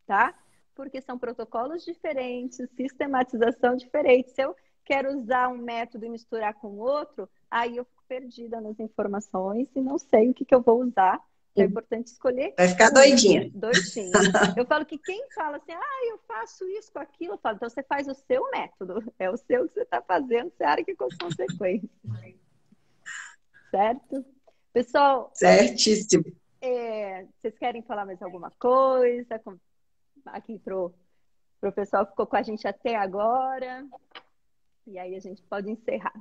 tá? Porque são protocolos diferentes, sistematização diferente. Se eu quero usar um método e misturar com outro, aí eu fico perdida nas informações e não sei o que eu vou usar. É importante escolher. Vai ficar doidinha. Doidinha. Eu falo que quem fala assim, eu faço isso com aquilo, eu falo, então você faz o seu método. É o seu que você está fazendo, você arca com as consequências. Certo? Pessoal. Certíssimo. Vocês querem falar mais alguma coisa? Aqui pro pessoal que ficou com a gente até agora. E aí a gente pode encerrar.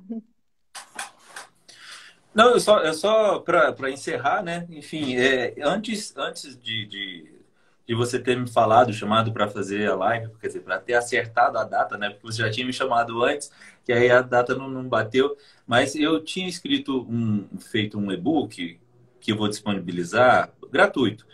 Não, é só para encerrar, né? Enfim, antes de você ter me chamado para fazer a live, quer dizer, para ter acertado a data, né? Porque você já tinha me chamado antes, que aí a data não bateu. Mas eu tinha feito um e-book que eu vou disponibilizar gratuito.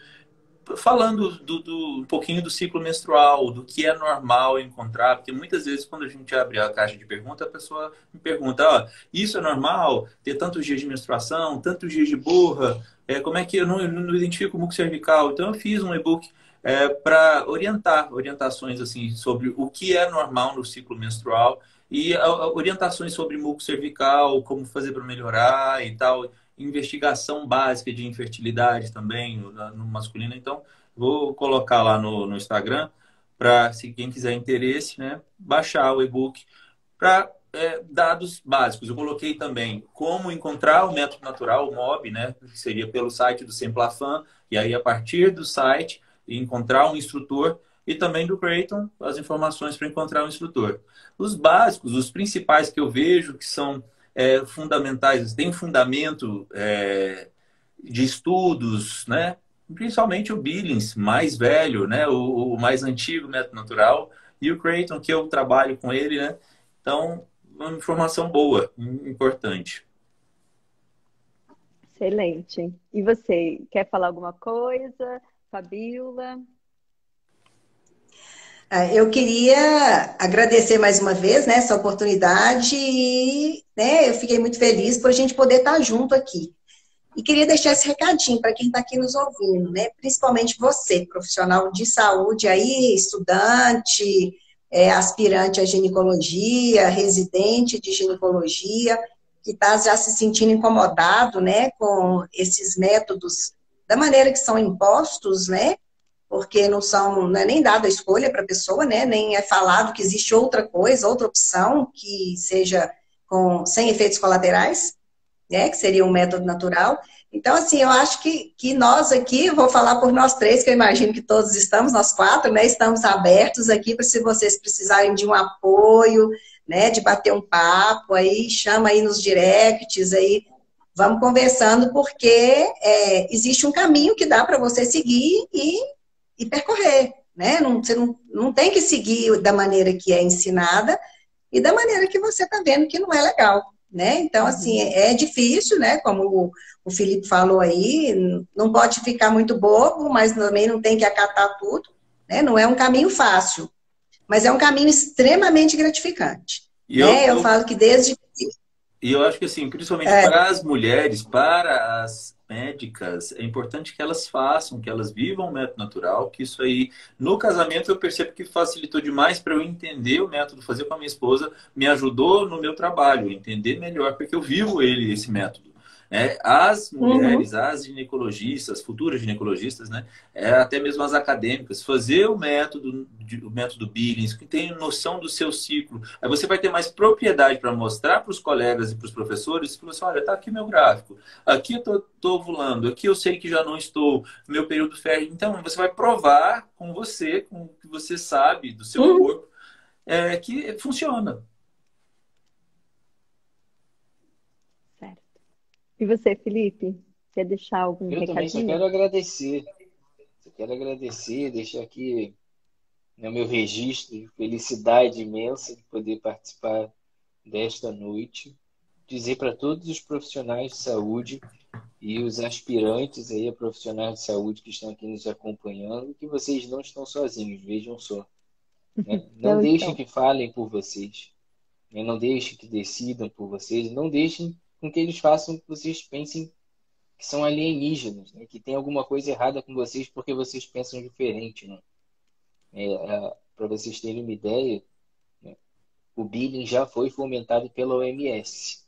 falando um pouquinho do ciclo menstrual, do que é normal encontrar, porque muitas vezes quando a gente abre a caixa de pergunta, a pessoa me pergunta, ó, isso é normal? Ter tantos dias de menstruação, tantos dias de borra, como é que eu não identifico o muco cervical? Então eu fiz um e-book para orientações assim sobre o que é normal no ciclo menstrual e orientações sobre muco cervical, como fazer para melhorar e tal, investigação básica de infertilidade também no masculino. Então, vou colocar lá no Instagram para, se quem quiser interesse, né, baixar o e-book para dados básicos. Eu coloquei também como encontrar o método natural, o MOB, né, que seria pelo site do Semplafan, e aí a partir do site encontrar um instrutor, e também do Creighton, as informações para encontrar um instrutor. Os básicos, os principais que eu vejo que são fundamentais, tem fundamento de estudos, né? Principalmente o Billings, mais velho, né? O mais antigo método natural, e o Creighton, que eu trabalho com ele, né? Então, uma informação boa, importante. Excelente. E você, quer falar alguma coisa, Fabíola? Eu queria agradecer mais uma vez, né, essa oportunidade e, né, eu fiquei muito feliz por a gente poder estar junto aqui. E queria deixar esse recadinho para quem está aqui nos ouvindo, né, principalmente você, profissional de saúde aí, estudante, aspirante à ginecologia, residente de ginecologia, que está já se sentindo incomodado, né, com esses métodos da maneira que são impostos, né, porque não é nem dada a escolha para a pessoa, né? Nem é falado que existe outra coisa, outra opção que seja sem efeitos colaterais, né? Que seria um método natural. Então, assim, eu acho que nós aqui, vou falar por nós três, que eu imagino que todos estamos, nós quatro, né? Estamos abertos aqui para se vocês precisarem de um apoio, né? De bater um papo, aí chama aí nos directs, aí vamos conversando, porque existe um caminho que dá para você seguir e percorrer, né? Você não tem que seguir da maneira que é ensinada e da maneira que você está vendo que não é legal, né? Então, assim, é difícil, né? Como o Felipe falou aí, não pode ficar muito bobo, mas também não tem que acatar tudo, né? Não é um caminho fácil, mas é um caminho extremamente gratificante, né? Eu falo que desde... E eu acho que, assim, principalmente para as mulheres, para as médicas, é importante que elas façam, que elas vivam o método natural, que isso aí, no casamento, eu percebo que facilitou demais para eu entender o método, fazer com a minha esposa, me ajudou no meu trabalho, entender melhor, porque eu vivo esse método. As mulheres, as ginecologistas, futuras ginecologistas, né? Até mesmo as acadêmicas, fazer o método Billings, que tem noção do seu ciclo. Aí você vai ter mais propriedade para mostrar para os colegas e para os professores, e falar assim, olha, tá aqui meu gráfico, aqui eu tô ovulando, aqui eu sei que já não estou no meu período fértil. Então, você vai provar com o que você sabe do seu corpo, que funciona. E você, Felipe? Quer deixar algum recadinho? Eu também só quero agradecer. Deixar aqui no meu registro de felicidade imensa de poder participar desta noite. Dizer para todos os profissionais de saúde e os aspirantes aí a profissionais de saúde que estão aqui nos acompanhando que vocês não estão sozinhos, vejam só. Né? Não deixem que falem por vocês. Né? Não deixem que decidam por vocês. Não deixem com que eles façam que vocês pensem que são alienígenas, né? Que tem alguma coisa errada com vocês porque vocês pensam diferente. Né? Para vocês terem uma ideia, né? O Billing já foi fomentado pela OMS.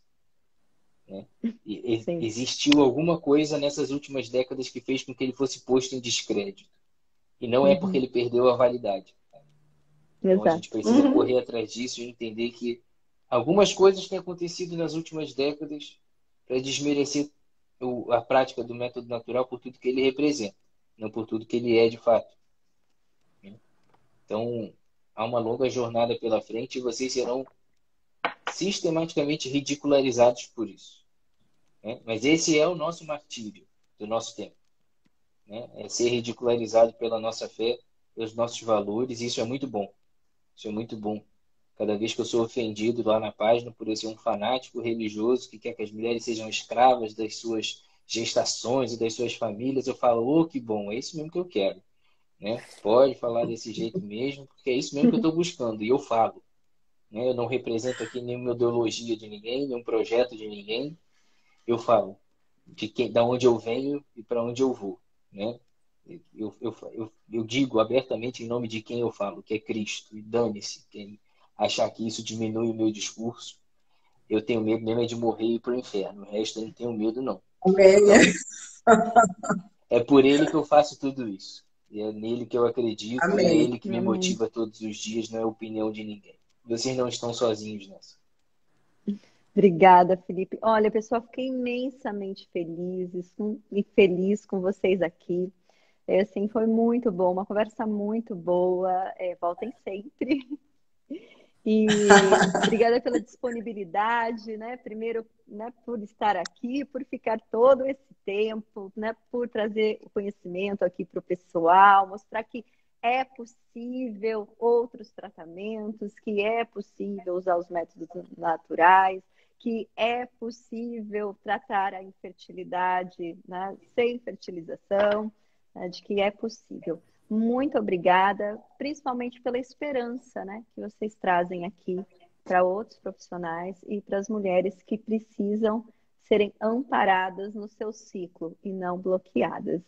Né? E existiu alguma coisa nessas últimas décadas que fez com que ele fosse posto em descrédito. E não é porque ele perdeu a validade. Então a gente precisa correr atrás disso e entender que algumas coisas têm acontecido nas últimas décadas para desmerecer a prática do método natural por tudo que ele representa, não por tudo que ele é de fato. Então, há uma longa jornada pela frente e vocês serão sistematicamente ridicularizados por isso. Mas esse é o nosso martírio do nosso tempo. É ser ridicularizado pela nossa fé, pelos nossos valores, e isso é muito bom. Isso é muito bom. Cada vez que eu sou ofendido lá na página por eu ser um fanático religioso que quer que as mulheres sejam escravas das suas gestações e das suas famílias, eu falo, oh, que bom, é isso mesmo que eu quero, né? Pode falar desse jeito mesmo, porque é isso mesmo que eu estou buscando, e eu falo, né? Eu não represento aqui nenhuma ideologia de ninguém, nenhum projeto de ninguém, eu falo da onde eu venho e para onde eu vou, né? Eu digo abertamente em nome de quem eu falo, que é Cristo, e dane-se quem achar que isso diminui o meu discurso. Eu tenho medo mesmo é de morrer e ir para o inferno, o resto eu não tenho medo, não. Amém. Então, é por ele que eu faço tudo isso. E é nele que eu acredito, e é Amém. ele que me motiva todos os dias, não é a opinião de ninguém. Vocês não estão sozinhos nessa. Obrigada, Felipe. Olha, pessoal, fiquei imensamente feliz com vocês aqui. Assim, foi muito bom, uma conversa muito boa. Voltem sempre. E obrigada pela disponibilidade, né? Primeiro, né, por estar aqui, por ficar todo esse tempo, né, por trazer o conhecimento aqui para o pessoal, mostrar que é possível outros tratamentos, que é possível usar os métodos naturais, que é possível tratar a infertilidade, né, sem fertilização, né, de que é possível. Muito obrigada, principalmente pela esperança, né, que vocês trazem aqui para outros profissionais e para as mulheres que precisam serem amparadas no seu ciclo e não bloqueadas.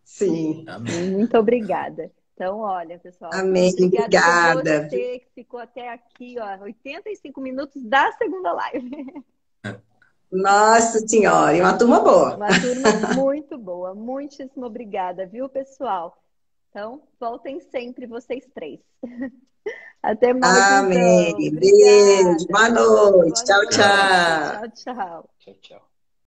Sim. Amém. Muito obrigada. Então, olha, pessoal, Amém. obrigada Obrigada. por você que ficou até aqui, ó, 85 minutos da segunda live. Nossa Senhora, e uma turma boa. Uma turma muito boa. Muitíssimo obrigada, viu, pessoal? Então, voltem sempre vocês três. Até mais, Amém. então. Beijo. Obrigada. Boa noite. Boa Tchau, noite. tchau. Tchau, tchau. Tchau, tchau.